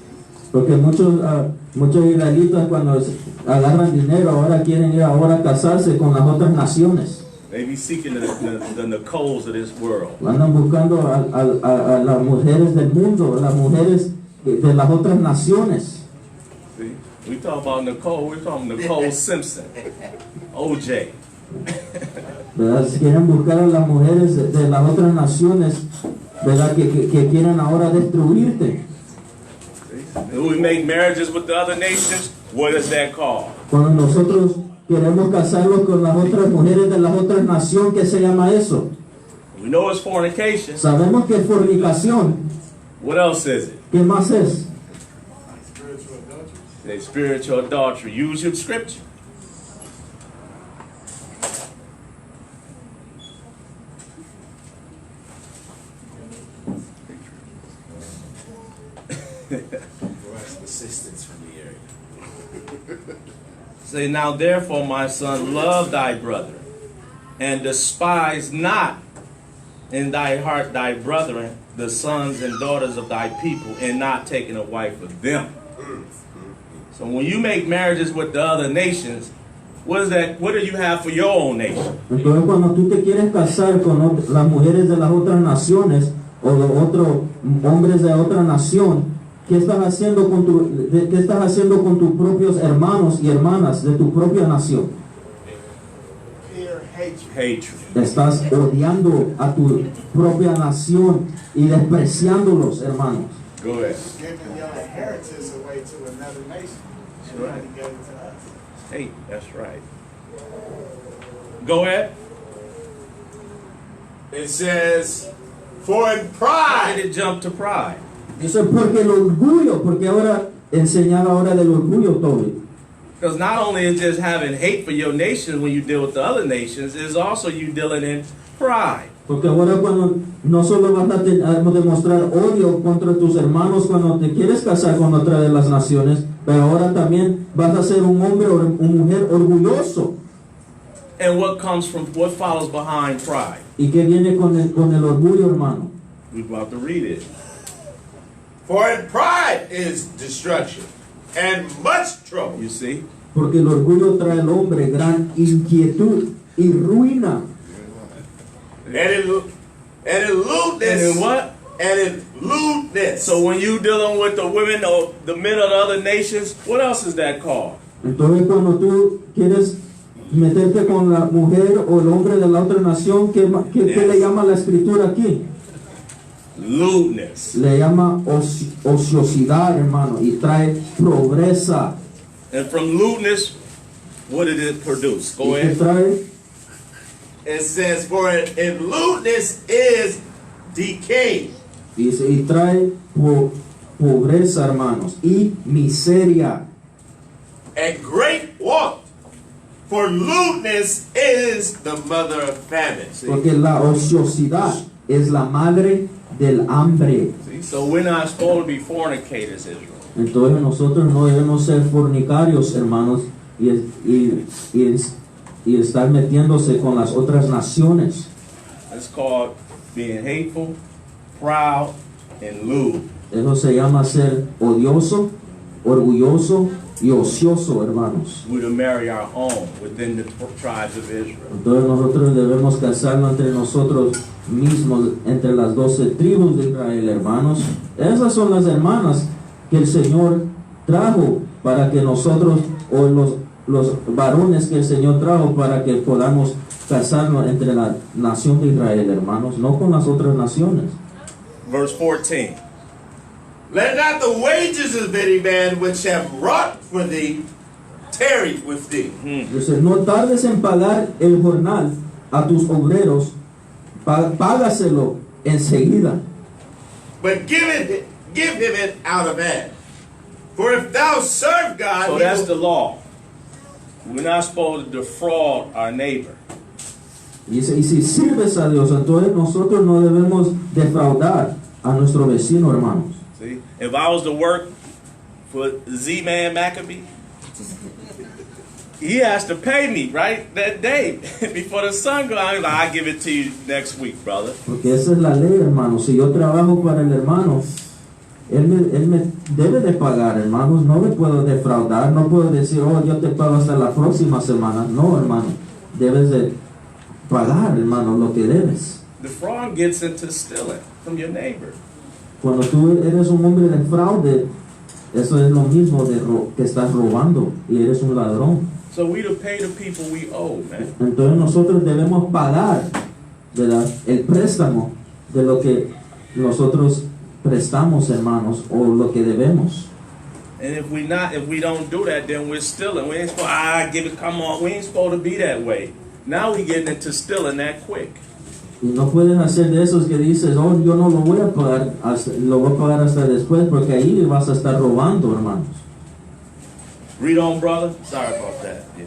B: Porque muchos israelitas cuando agarran dinero ahora quieren ir ahora a casarse con las otras naciones.
D: They be seeking the Nicoles of this world.
B: Andan buscando a las mujeres del mundo, las mujeres de las otras naciones.
D: See? We talk about Nicole, we're talking Nicole Simpson, OJ.
B: ¿Verdad? Quieren buscar a las mujeres de las otras naciones, ¿verdad? Que quieren ahora destruirte.
D: When we make marriages with the other nations, what is that called?
B: Cuando nosotros queremos casarnos con las otras mujeres de las otras naciones, ¿qué se llama eso?
D: We know it's fornication.
B: Sabemos que es fornicación.
D: What else is it?
B: ¿Qué más es?
H: Spiritual adultery.
D: Say spiritual adultery. Use your scripture.
C: Assistance from the area.
D: Say, now therefore, my son, love thy brother, and despise not in thy heart thy brethren, the sons and daughters of thy people, and not taking a wife of them. So when you make marriages with the other nations, what is that? What do you have for your own nation?
B: Entonces cuando tú te quieres casar con las mujeres de las otras naciones o de otros hombres de otra nación, ¿qué estás haciendo con tus propios hermanos y hermanas de tu propia nación?
H: Pure hatred.
D: Hatred.
B: Estás odiando a tu propia nación y despreciándolos, hermanos.
D: Go ahead.
H: Giving your inheritance away to another nation.
D: That's right.
H: And he gave it to us.
D: Hey, that's right. Go ahead.
C: It says, for in
D: Why
C: pride,
D: did it jump to pride?
B: Eso es porque el orgullo, porque ahora enseñar ahora del orgullo, Toby.
D: Because not only is just having hate for your nation when you deal with the other nations, it's also you dealing in pride.
B: Porque ahora cuando no solo vas a demostrar odio contra tus hermanos cuando te quieres casar con otra de las naciones, pero ahora también vas a ser un hombre o una mujer orgulloso.
D: And what follows behind pride?
B: ¿Y qué viene con el orgullo, hermano?
D: We're about to read it.
C: for in pride is destruction, and much trouble.
D: You see?
B: Porque el orgullo trae al hombre gran inquietud y ruina.
C: And in lewdness.
D: And in what?
C: And in lewdness.
D: So when you dealing with the women or the men of the other nations, what else is that called?
B: Entonces cuando tú quieres meterte con la mujer o el hombre de la otra nación, ¿qué le llama la escritura aquí?
D: Lewdness.
B: Le llama ociosidad, hermano, y trae pobreza.
D: And from lewdness, what did it produce? Go
B: ¿Y qué
D: ahead.
B: trae?
C: It says, for in lewdness is decay.
B: Dice, y trae pobreza, hermanos, y miseria.
C: And great want. For lewdness is the mother of famine. See?
B: Porque la ociosidad es la madre del hambre.
D: See? So we're not supposed to be fornicators, Israel.
B: Entonces nosotros no debemos ser fornicarios, hermanos, y estar metiéndose con las otras naciones.
D: It's called being hateful, proud, and lewd.
B: Eso se llama ser odioso, orgulloso y ocioso, hermanos.
D: We're to marry our own within the tribes of Israel.
B: Entonces nosotros debemos casarlo entre nosotros mismos, entre las 12 tribus de Israel, hermanos. Esas son las hermanas que el Señor trajo para que nosotros, o los varones que el Señor trajo para que podamos casarnos entre la nación de Israel, hermanos, no con las otras naciones.
D: Verse 14.
C: Let not the wages of any man which have wrought for thee tarry with thee.
B: Dice, no tardes en pagar el jornal a tus obreros, págaselo enseguida.
C: But give him it out of hand. For if thou serve God,
D: So
C: he
D: that's
C: will-
D: the law. We're not supposed to defraud our neighbor.
B: Dice, y si sirves a Dios, entonces nosotros no debemos defraudar a nuestro vecino, hermanos.
D: See, if I was to work for Z-Man Maccabee, he has to pay me right that day before the sun goes out. He's like, I'll give it to you next week, brother.
B: Porque esa es la ley, hermano. Si yo trabajo para el hermano, él me debe de pagar, hermanos. No le puedo defraudar. No puedo decir, oh, yo te pago hasta la próxima semana. No, hermano. Debes de pagar, hermano, lo que debes.
D: The fraud gets into stealing from your neighbor.
B: Cuando tú eres un hombre de fraude, eso es lo mismo que estás robando y eres un ladrón.
D: So we to pay the people we owe, man.
B: Entonces nosotros debemos pagar, ¿verdad?, el préstamo de lo que nosotros prestamos, hermanos, o lo que debemos.
D: And if we don't do that, then we're stealing. We ain't supposed, come on, we ain't supposed to be that way. Now we getting into stealing that quick.
B: Y no puedes hacer de esos que dices, oh, yo no lo voy a pagar, lo voy a pagar hasta después, porque ahí vas a estar robando, hermanos.
D: Read on, brother. Sorry about that. Yeah.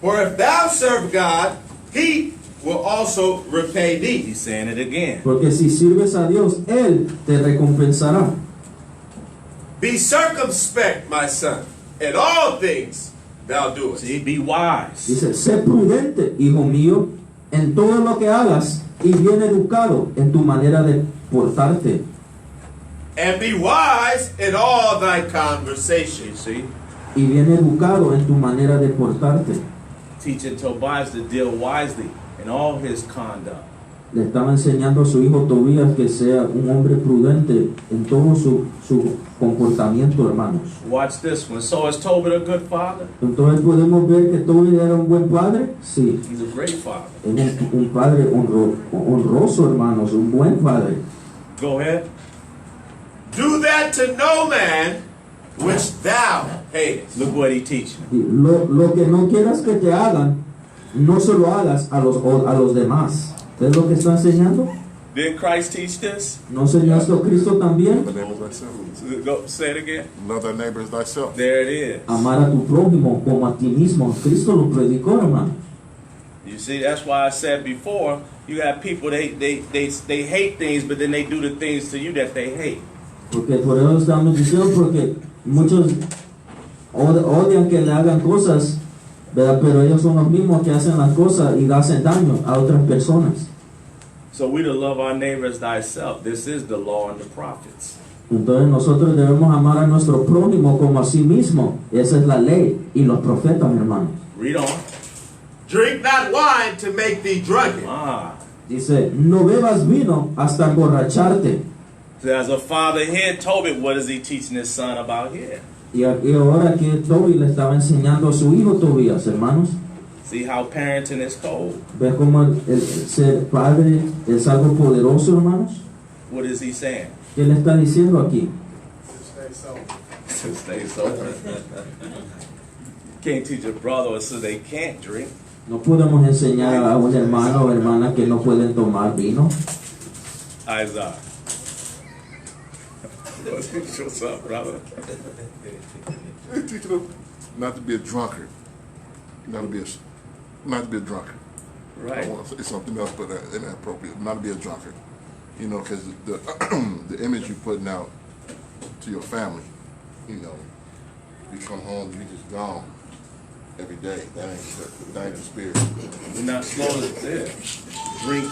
C: For if thou serve God, he will also repay thee.
D: He's saying it again.
B: Porque si sirves a Dios, Él te recompensará.
C: Be circumspect, my son, in all things thou doest.
D: See, be wise.
B: Dice, sé prudente, hijo mío, en todo lo que hagas, y bien educado en tu manera de portarte.
C: And be wise in all thy conversation.
D: You see,
B: Y bien educado en tu manera de portarte.
D: teaching Tobias to deal wisely in all his conduct.
B: Le estaba enseñando a su hijo Tobías que sea un hombre prudente en todo su comportamiento, hermanos.
D: Watch this one. So is Tobit a good father?
B: Entonces podemos ver que Tobías era un buen padre. Sí,
D: He's a great father.
B: es un padre honroso, hermanos, un buen padre.
D: Go ahead.
C: Do that to no man which thou hatest.
D: Look what he teaching.
B: Y lo que no quieras que te hagan, no se lo hagas a los demás. ¿Es lo que está enseñando?
D: Didn't Christ teach this?
B: ¿No enseñó esto Cristo también?
F: Love thy neighbor as thyself.
D: Go, say it again.
F: Love thy neighbor as thyself.
D: There it is.
B: Amar a tu prójimo como a ti mismo. Cristo lo predicó, hermano.
D: You see, that's why I said before, you got people, they hate things, but then they do the things to you that they hate.
B: Porque por eso estamos diciendo, porque muchos odian que le hagan cosas, ¿verdad? Pero ellos son los mismos que hacen las cosas y hacen daño a otras personas.
D: So we to love our neighbor as thyself. This is the law and the prophets.
B: Entonces nosotros debemos amar a nuestro prójimo como a sí mismo. Esa es la ley y los profetas, hermanos.
D: Read on.
C: Drink not wine to make thee drunken.
B: Dice, no bebas vino hasta emborracharte.
D: So as a father here, Tobit, what is he teaching his son about here?
B: Y ahora que Toby le estaba enseñando a su hijo Tobías, hermanos.
D: See how parenting is cold.
B: ¿Ves cómo el ser padre es algo poderoso, hermanos?
D: What is he saying?
B: ¿Qué le está diciendo aquí?
H: Stay sober.
D: To stay sober. Can't teach a brother or sister they can't drink.
B: No podemos enseñar a un hermano o hermana que no pueden tomar vino.
D: Isaiah. What's up, brother?
F: They're teaching them not to be a drunkard. Not to be a drunkard. I
D: Right.
F: want to say something else, but inappropriate. Not to be a drunkard. You know, because the the image you're putting out to your family, you know, you come home, you just gone every day. That ain't the spirit.
D: We're not supposed to drink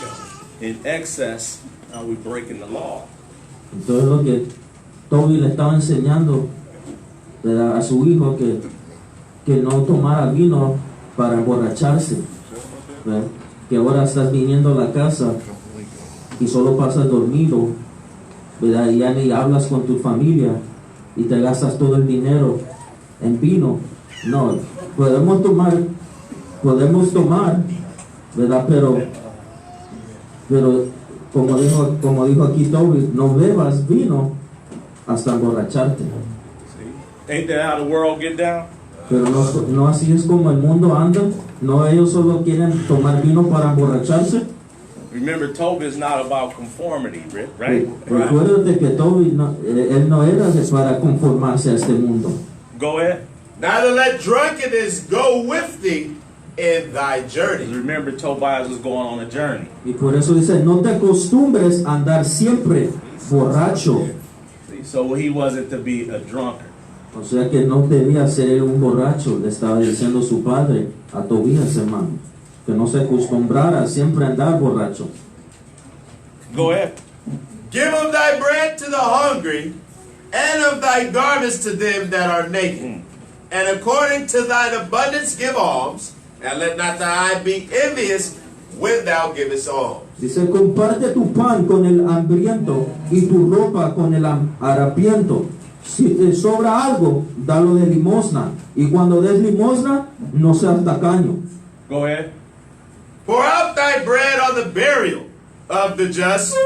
D: in excess. Are we breaking the law?
B: Entonces lo que Toby le estaba enseñando, ¿verdad?, a su hijo que no tomara vino para emborracharse, ¿verdad? Que ahora estás viniendo a la casa y solo pasas dormido, ¿verdad? Y ya ni hablas con tu familia y te gastas todo el dinero en vino. No, podemos tomar, ¿verdad? Pero como dijo aquí Toby, no bebas vino hasta emborracharte.
D: Ain't that how the world get down?
B: Pero no así es como el mundo anda. No, ellos solo quieren tomar vino para emborracharse.
D: Remember, Tobit is not about conformity, right?
B: Recuérdate que Toby él no era para conformarse a este mundo.
D: Go ahead.
C: Neither let drunkenness go with thee in thy journey.
D: Remember, Tobias was going on a journey.
B: Y por eso dice, no te acostumbres a andar siempre borracho.
D: See, so he wasn't to be a drunkard.
B: O sea que no debía ser un borracho, le estaba diciendo su padre a Tobías, hermano, que no se acostumbrara a siempre andar borracho.
D: Go ahead.
C: Give of thy bread to the hungry, and of thy garments to them that are naked. And according to thine abundance give alms, and let not thy eye be envious when thou givest alms.
B: Dice, comparte tu pan con el hambriento y tu ropa con el harapiento. Si te sobra algo, dalo de limosna. Y cuando des limosna, no seas tacaño.
D: Go ahead.
C: Pour out thy bread on the burial of the just,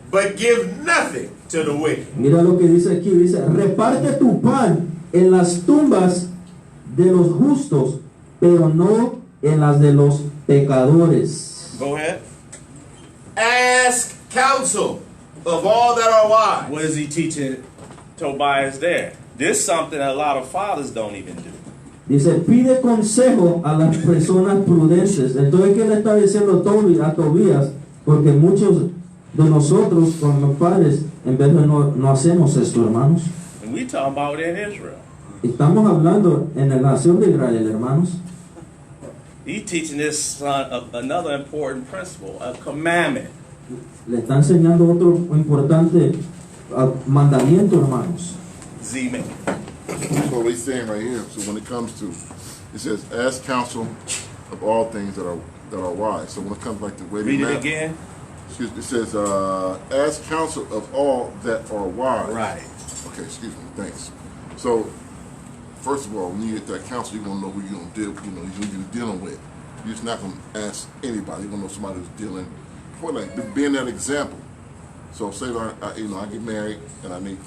C: but give nothing to the wicked.
B: Mira lo que dice aquí, dice, reparte tu pan en las tumbas de los justos, pero no en las de los pecadores.
D: Go ahead.
C: Ask counsel of all that are wise.
D: What is he teaching Tobias there? This is something a lot of fathers don't even do.
B: Dice, pide consejo a las personas prudentes. Entonces, ¿qué le está diciendo a Tobías? Porque muchos de nosotros, como padres, en vez de no hacemos esto, hermanos.
D: And we talking about in Israel.
B: Estamos hablando en la nación de Israel, hermanos.
D: He's teaching his son another important principle, a commandment.
B: Le está enseñando otro importante mandamiento, hermanos.
D: Z-man.
F: That's what we're saying right here. So when it comes to, it says, ask counsel of all things that are wise. So when it comes like the way
D: Read it again.
F: It says, ask counsel of all that are wise.
D: Right.
F: Okay, excuse me. Thanks. So first of all, when you get that counsel, you're gonna know who you're gonna deal. You know who you're dealing with. You're just not gonna ask anybody. You're gonna know somebody who's dealing. For like being that example. So say I get married and I need,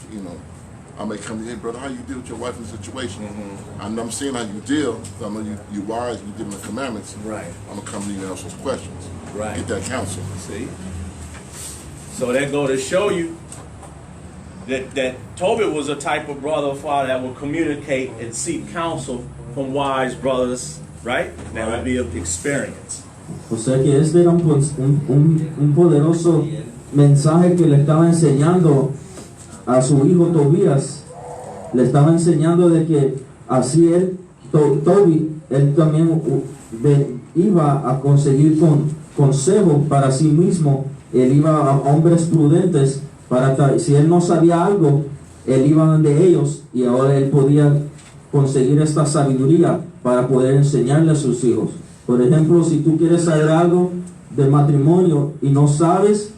F: I may come to you, hey brother, how you deal with your wife in the situation? Mm-hmm. I'm seeing how you deal. I know you wise, you give them the commandments.
D: Right.
F: I'm gonna come to you and ask those questions.
D: Right.
F: Get that counsel.
D: See? So that go to show you that Tobit was a type of brother or father that would communicate and seek counsel from wise brothers, right? That would be of experience.
B: O sea que este era un poderoso mensaje que le estaba enseñando a su hijo Tobías. Le estaba enseñando de que así Toby, él también iba a conseguir consejo para sí mismo. Él iba a hombres prudentes si él no sabía algo, él iba donde ellos y ahora él podía conseguir esta sabiduría para poder enseñarle a sus hijos. Por ejemplo, si tú quieres saber algo de matrimonio y no sabes,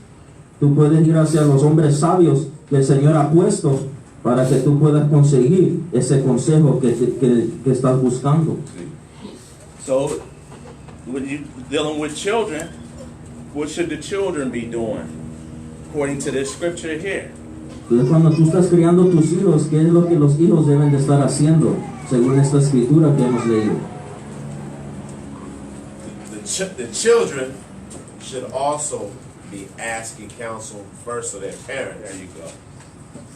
B: tú puedes ir hacia los hombres sabios que el Señor ha puesto para que tú puedas conseguir ese consejo que estás buscando.
D: So, when you're dealing with children, what should the children be doing? according to this scripture here.
B: Entonces, cuando tú estás criando tus hijos, ¿qué es lo que los hijos deben de estar haciendo según esta escritura que hemos leído?
C: The children should also be asking counsel first of their parents.
D: There you go.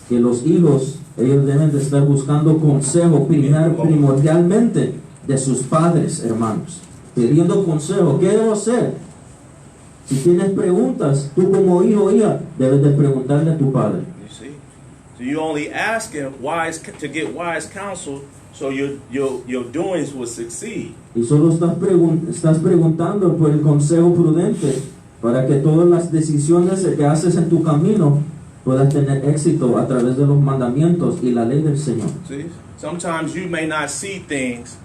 B: Que los hijos, ellos deben de estar buscando consejo primordialmente de sus padres, hermanos. Pidiendo consejo, ¿qué debo hacer? Si tienes preguntas, tú como hijo o hija, debes de preguntarle a tu padre.
D: You see? So you only asking to get wise counsel so your doings will succeed.
B: Y solo estás preguntando por el consejo prudente para que todas las decisiones que haces en tu camino puedas tener éxito a través de los mandamientos y la ley del Señor.
D: See? Sometimes you may not see things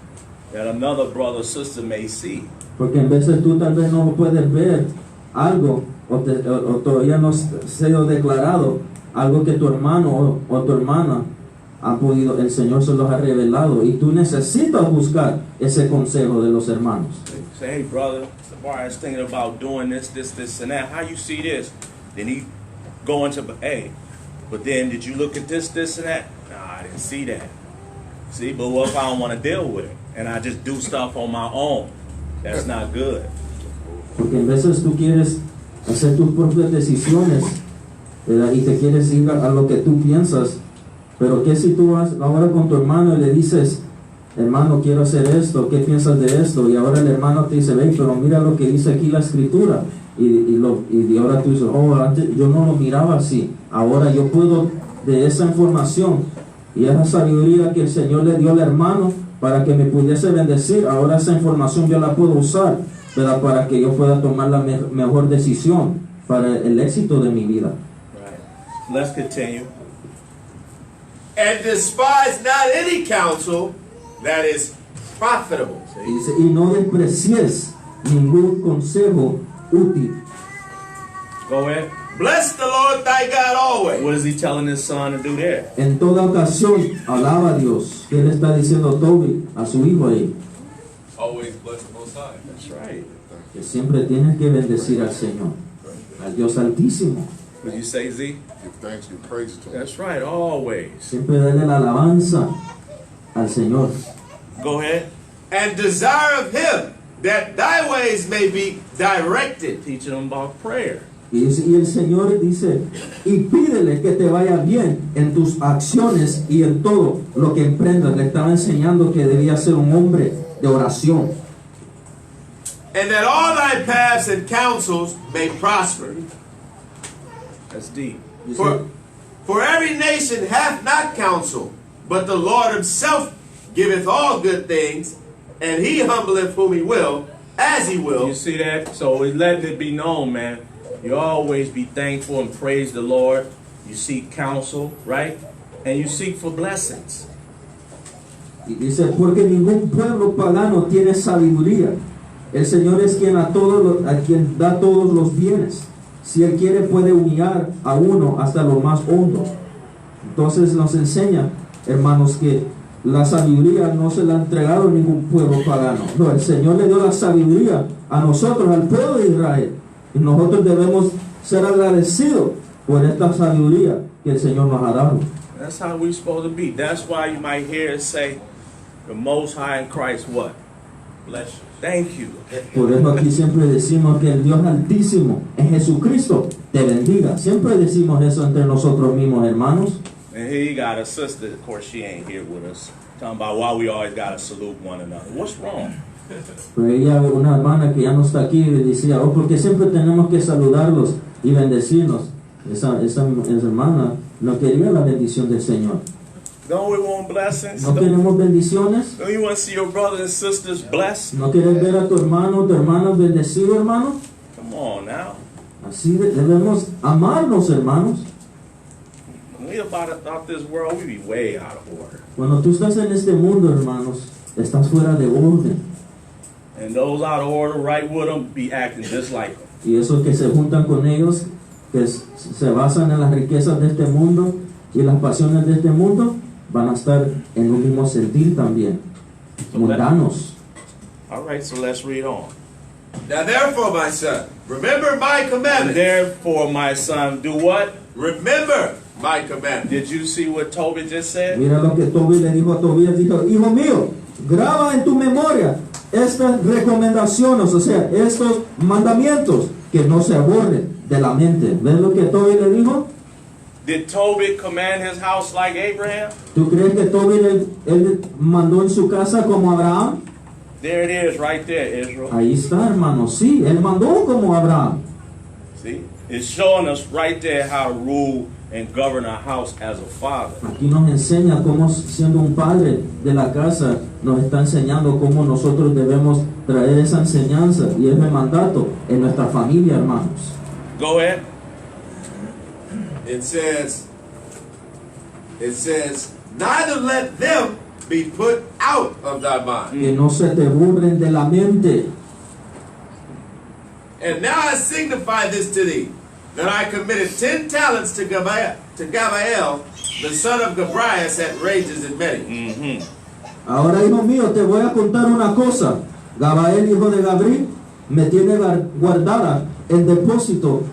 D: that another brother or sister may see.
B: Porque en veces tú tal vez no puedes ver algo o todavía no ha sido declarado algo que tu hermano o tu hermana han podido, el Señor se los ha revelado y tú necesitas buscar ese consejo de los hermanos.
D: Say, hey brother, I was thinking about doing this, and that. How you see this? Then he go into, hey, but then did you look at this, and that? Nah, I didn't see that. See, but what if I don't want to deal with it and I just do stuff on my own? That's not good.
B: Porque en veces tú quieres hacer tus propias decisiones, ¿verdad? Y te quieres ir a lo que tú piensas, pero ¿qué si tú vas ahora con tu hermano y le dices, hermano, quiero hacer esto, ¿qué piensas de esto? Y ahora el hermano te dice, ve, pero mira lo que dice aquí la escritura. Y ahora tú dices, oh, antes yo no lo miraba así, ahora yo puedo de esa información y esa sabiduría que el Señor le dio al hermano para que me pudiese bendecir, ahora esa información yo la puedo usar, ¿verdad? Para que yo pueda tomar la mejor decisión para el éxito de mi vida.
D: Right. Let's continue.
C: And despise not any counsel that is profitable.
B: Y dice, y no desprecies ningún consejo útil.
D: Go ahead.
C: Bless the Lord thy God always.
D: What is he telling his son to do there?
B: En toda ocasión, alaba a Dios. ¿Qué le está diciendo Toby a su hijo ahí?
I: Always bless the Most High.
D: That's right.
B: Que siempre tienes que bendecir al Señor, al Dios Altísimo.
D: What you say, Z?
F: Give thanks and praise to him.
D: That's right, always.
B: Siempre darle la alabanza al Señor.
D: Go ahead.
C: And desire of him that thy ways may be directed.
D: Teaching them about prayer.
B: Y el Señor dice, y pídele que te vaya bien en tus acciones y en todo lo que emprendas. Le estaba enseñando que debía ser un hombre de oración.
C: And that all thy paths and counsels may prosper.
D: That's deep.
C: For every nation hath not counsel, but the Lord himself giveth all good things, and he humbleth whom he will, as he will.
D: You see that? So he's letting it be known, man. You always be thankful and praise the Lord. You seek counsel, right? And you seek for blessings.
B: Y dice, porque ningún pueblo pagano tiene sabiduría. El Señor es quien a quien da todos los bienes. Si Él quiere puede humillar a uno hasta lo más hondo. Entonces nos enseña, hermanos, que la sabiduría no se la ha entregado a ningún pueblo pagano. No, el Señor le dio la sabiduría a nosotros, al pueblo de Israel. Y nosotros debemos ser agradecidos por esta sabiduría que el Señor nos ha dado.
D: That's how we're supposed to be. That's why you might hear it say, the Most High in Christ what? Bless you. Thank you.
B: Por eso aquí siempre decimos que el Dios Altísimo en Jesucristo te bendiga. Siempre decimos eso entre nosotros mismos, hermanos.
D: And here you got a sister, of course she ain't here with us, talking about why we always got to salute one another. What's wrong?
B: Pero ella, una hermana que ya no está aquí, decía, oh, porque siempre tenemos que saludarlos y bendecirnos. Esa hermana no quería la bendición del Señor.
D: Don't we want blessings?
B: ¿No queremos bendiciones?
D: Don't you want to see your brothers and sisters blessed?
B: ¿No quieres ver a tu hermano o tu hermana bendecido, hermano?
D: Come on now.
B: Así debemos amarnos, hermanos.
D: When we about this world, we be way out of order.
B: Cuando tú estás en este mundo, hermanos, estás fuera de orden.
D: And those out of order, right with them, be acting just like them.
B: Y esos que se juntan con ellos, que se basan en las riquezas de este mundo y las pasiones de este mundo, van a estar en un mismo sentir también, mundanos.
D: All right, so let's read on.
C: Now therefore, my son, remember my
D: And
C: commandments.
D: therefore, my son, do what?
C: Remember my commandments.
D: Did you see what Toby just said?
B: Mira lo que Toby le dijo a Tobías, dijo, hijo mío, graba en tu memoria estas recomendaciones, o sea, estos mandamientos que no se borren de la mente. ¿Ves lo que Toby le dijo?
D: Did Toby command his house like Abraham?
B: ¿Tú crees que Toby él mandó en su casa como Abraham?
D: There it is, right there, Israel.
B: Ahí está, hermano, sí, él mandó como Abraham.
D: See? It's showing us right there how to rule and govern our house as a father.
B: Aquí nos enseña cómo, siendo un padre de la casa, nos está enseñando cómo nosotros debemos traer esa enseñanza y ese mandato en nuestra familia, hermanos.
D: Go ahead.
C: It says, neither let them be put out of thy mind.
B: Que no se te burlen de la mente.
C: And now I signify this to thee, that I committed 10 talents to Gabael, the son of Gabrias, at rages and many.
B: Ahora, hijo mío, te voy a contar una cosa. Gabael, hijo de Gabriel, me tiene guardada en depósito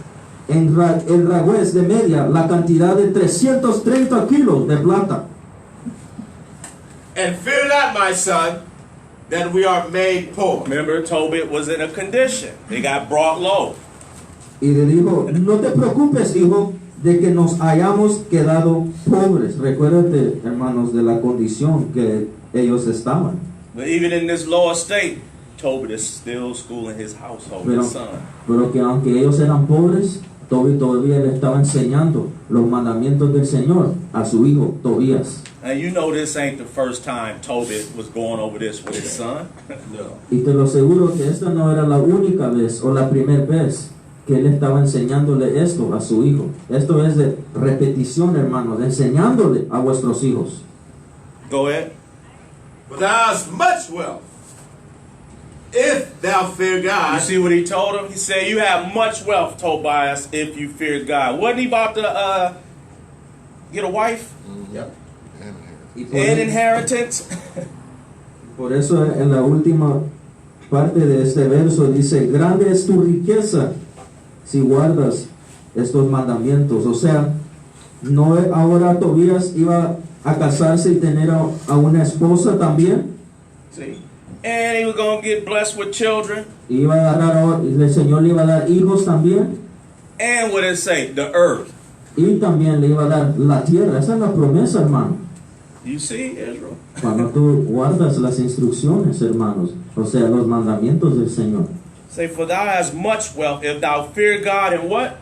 B: en Ragüez de Media la cantidad de 330 kilos de plata.
C: And fear not, my son, that we are made poor.
D: Remember, Tobit was in a condition. They got brought low.
B: Y le dijo, no te preocupes, hijo, de que nos hayamos quedado pobres. Recuérdate, hermanos, de la condición que ellos estaban.
D: But even in this lower state, Tobit is still schooling his household, his son.
B: Pero que aunque ellos eran pobres, Toby todavía le estaba enseñando los mandamientos del Señor a su hijo Tobías.
D: And you know this ain't the first time Tobit was going over this with his son.
C: No.
B: Y te lo aseguro que esta no era la única vez o la primera vez que él estaba enseñándole esto a su hijo. Esto es de repetición, hermanos, enseñándole a vuestros hijos.
D: Go ahead.
C: For thou hast much wealth, if thou fear
D: You
C: God.
D: see what he told him? He said, you have much wealth, Tobias, if you fear God. Wasn't he about to get a wife?
C: Yep.
B: Y por,
D: And inheritance?
B: por eso en la última parte de este verso dice, grande es tu riqueza si guardas estos mandamientos. O sea, no ahora Tobías iba a casarse y tener a una esposa también.
D: See? And he was going to get blessed with children.
B: Iba a agarrar, el Señor le iba a dar hijos también.
D: And what did it say? The earth.
B: Y también le iba a dar la tierra. Esa es la promesa, hermano.
D: You see, Israel?
B: Cuando tú guardas las instrucciones, hermanos, o sea, los mandamientos del Señor.
D: Say, for thou hast much wealth, if thou fear God and what?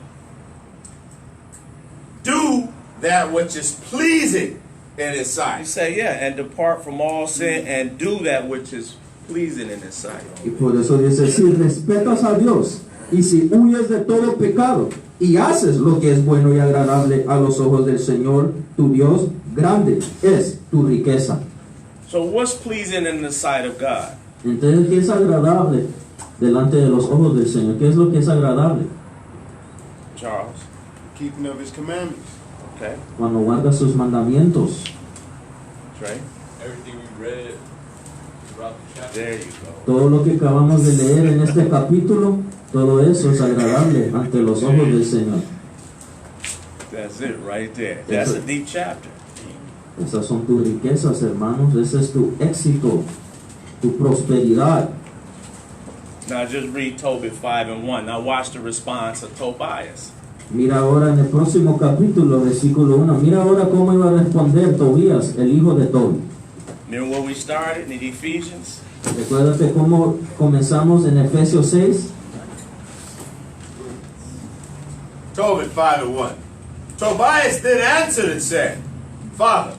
C: Do that which is pleasing in his
D: You
C: sight.
D: say, yeah, and depart from all sin and do that which is pleasing in his sight.
B: Y por eso dice, si respetas a Dios y si huyes de todo pecado y haces lo que es bueno y agradable a los ojos del Señor, tu Dios, grande es tu riqueza.
D: So what's pleasing in the sight of God?
B: Entonces, ¿qué es agradable delante de los ojos del Señor? ¿Qué es lo que es agradable?
D: Charles.
E: Keeping of his commandments.
D: Okay.
B: Cuando guardas sus mandamientos.
D: That's right.
I: Everything we read throughout the chapter.
D: There you go.
B: Todo lo que acabamos de leer en este capítulo, todo eso es agradable ante los ojos del Señor.
D: That's it right there. That's a deep chapter.
B: Esas son tus riquezas, hermanos. Ese es tu éxito, tu prosperidad.
D: Now just read Tobit 5:1. Now watch the response of Tobias.
B: Mira ahora en el próximo capítulo, versículo 1. Mira ahora cómo iba a responder Tobías, el hijo de Tobi.
D: Remember where we started in Ephesians?
B: Recuérdate cómo comenzamos en Efesios 6.
C: Tobit 5:1. Tobias then answered and said, Father,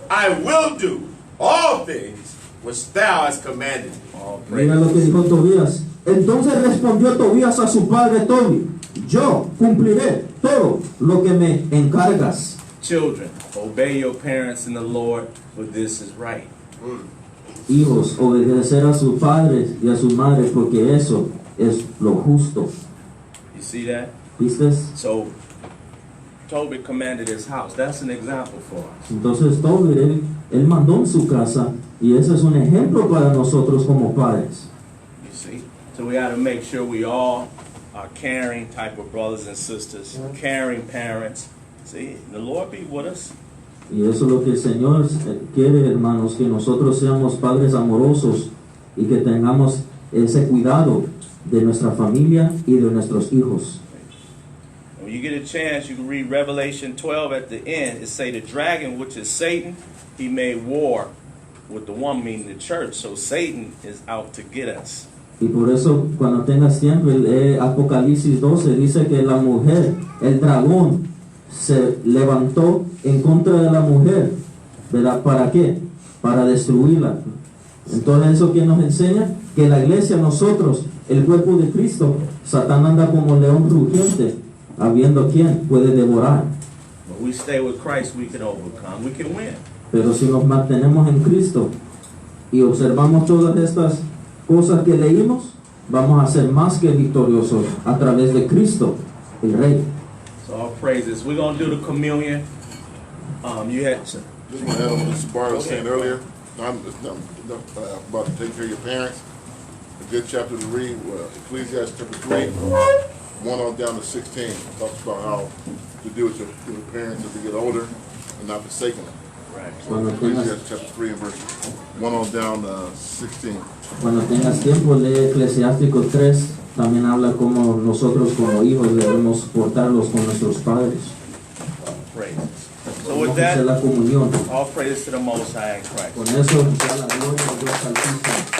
C: I will do all things which thou hast commanded me.
D: All
B: Mira lo que dijo Tobías. Entonces respondió Tobías a su padre Tobi: yo cumpliré todo lo que me encargas.
D: Children, obey your parents in the Lord, for this is right.
B: Hijos, obedecer a sus padres y a sus madres, porque eso es lo justo.
D: You see that?
B: ¿Viste?
D: So Tobit commanded his house. That's an example for us.
B: Entonces Tobi, él mandó en su casa, y ese es un ejemplo para nosotros como padres.
D: You see? So we got to make sure we all are caring type of brothers and sisters, caring parents. See, the Lord be with us.
B: Y eso es lo que el Señor quiere, hermanos, que nosotros seamos padres amorosos y que tengamos ese cuidado de nuestra familia y de nuestros hijos.
D: When you get a chance, you can read Revelation 12 at the end. It say the dragon, which is Satan, he made war with the one, meaning the church. So Satan is out to get us.
B: Y por eso, cuando tengas tiempo, Apocalipsis 12 dice que la mujer, el dragón, se levantó en contra de la mujer, ¿verdad? ¿Para qué? Para destruirla. Entonces, ¿eso que nos enseña? Que la iglesia, nosotros, el cuerpo de Cristo, Satán anda como león rugiente, habiendo quien puede devorar.
D: But we stay with Christ, we can overcome, we can win.
B: Pero si nos mantenemos en Cristo y observamos todas estas cosas que leímos, vamos a ser más que victoriosos a través de Cristo, el Rey.
D: So all praises. We're going to do the communion. You had
F: Just want to add on what Mr. Barr was saying earlier. I'm about to take care of your parents. A good chapter to read, Ecclesiastes chapter 3, 1 on down to 16. Talks about how to deal with your parents as they get older and not forsaking them.
D: right.
F: So Ecclesiastes chapter 3 and verse 1 on down to 16.
B: Cuando tengas tiempo, lee Eclesiástico 3, también habla como nosotros como hijos debemos portarlos con nuestros padres.
D: Praises. So
B: Vamos
D: with
B: a hacer
D: that,
B: la comunión.
D: all praises to the Most High in Christ.
B: Con eso, ya la gloria de Dios Altísimo.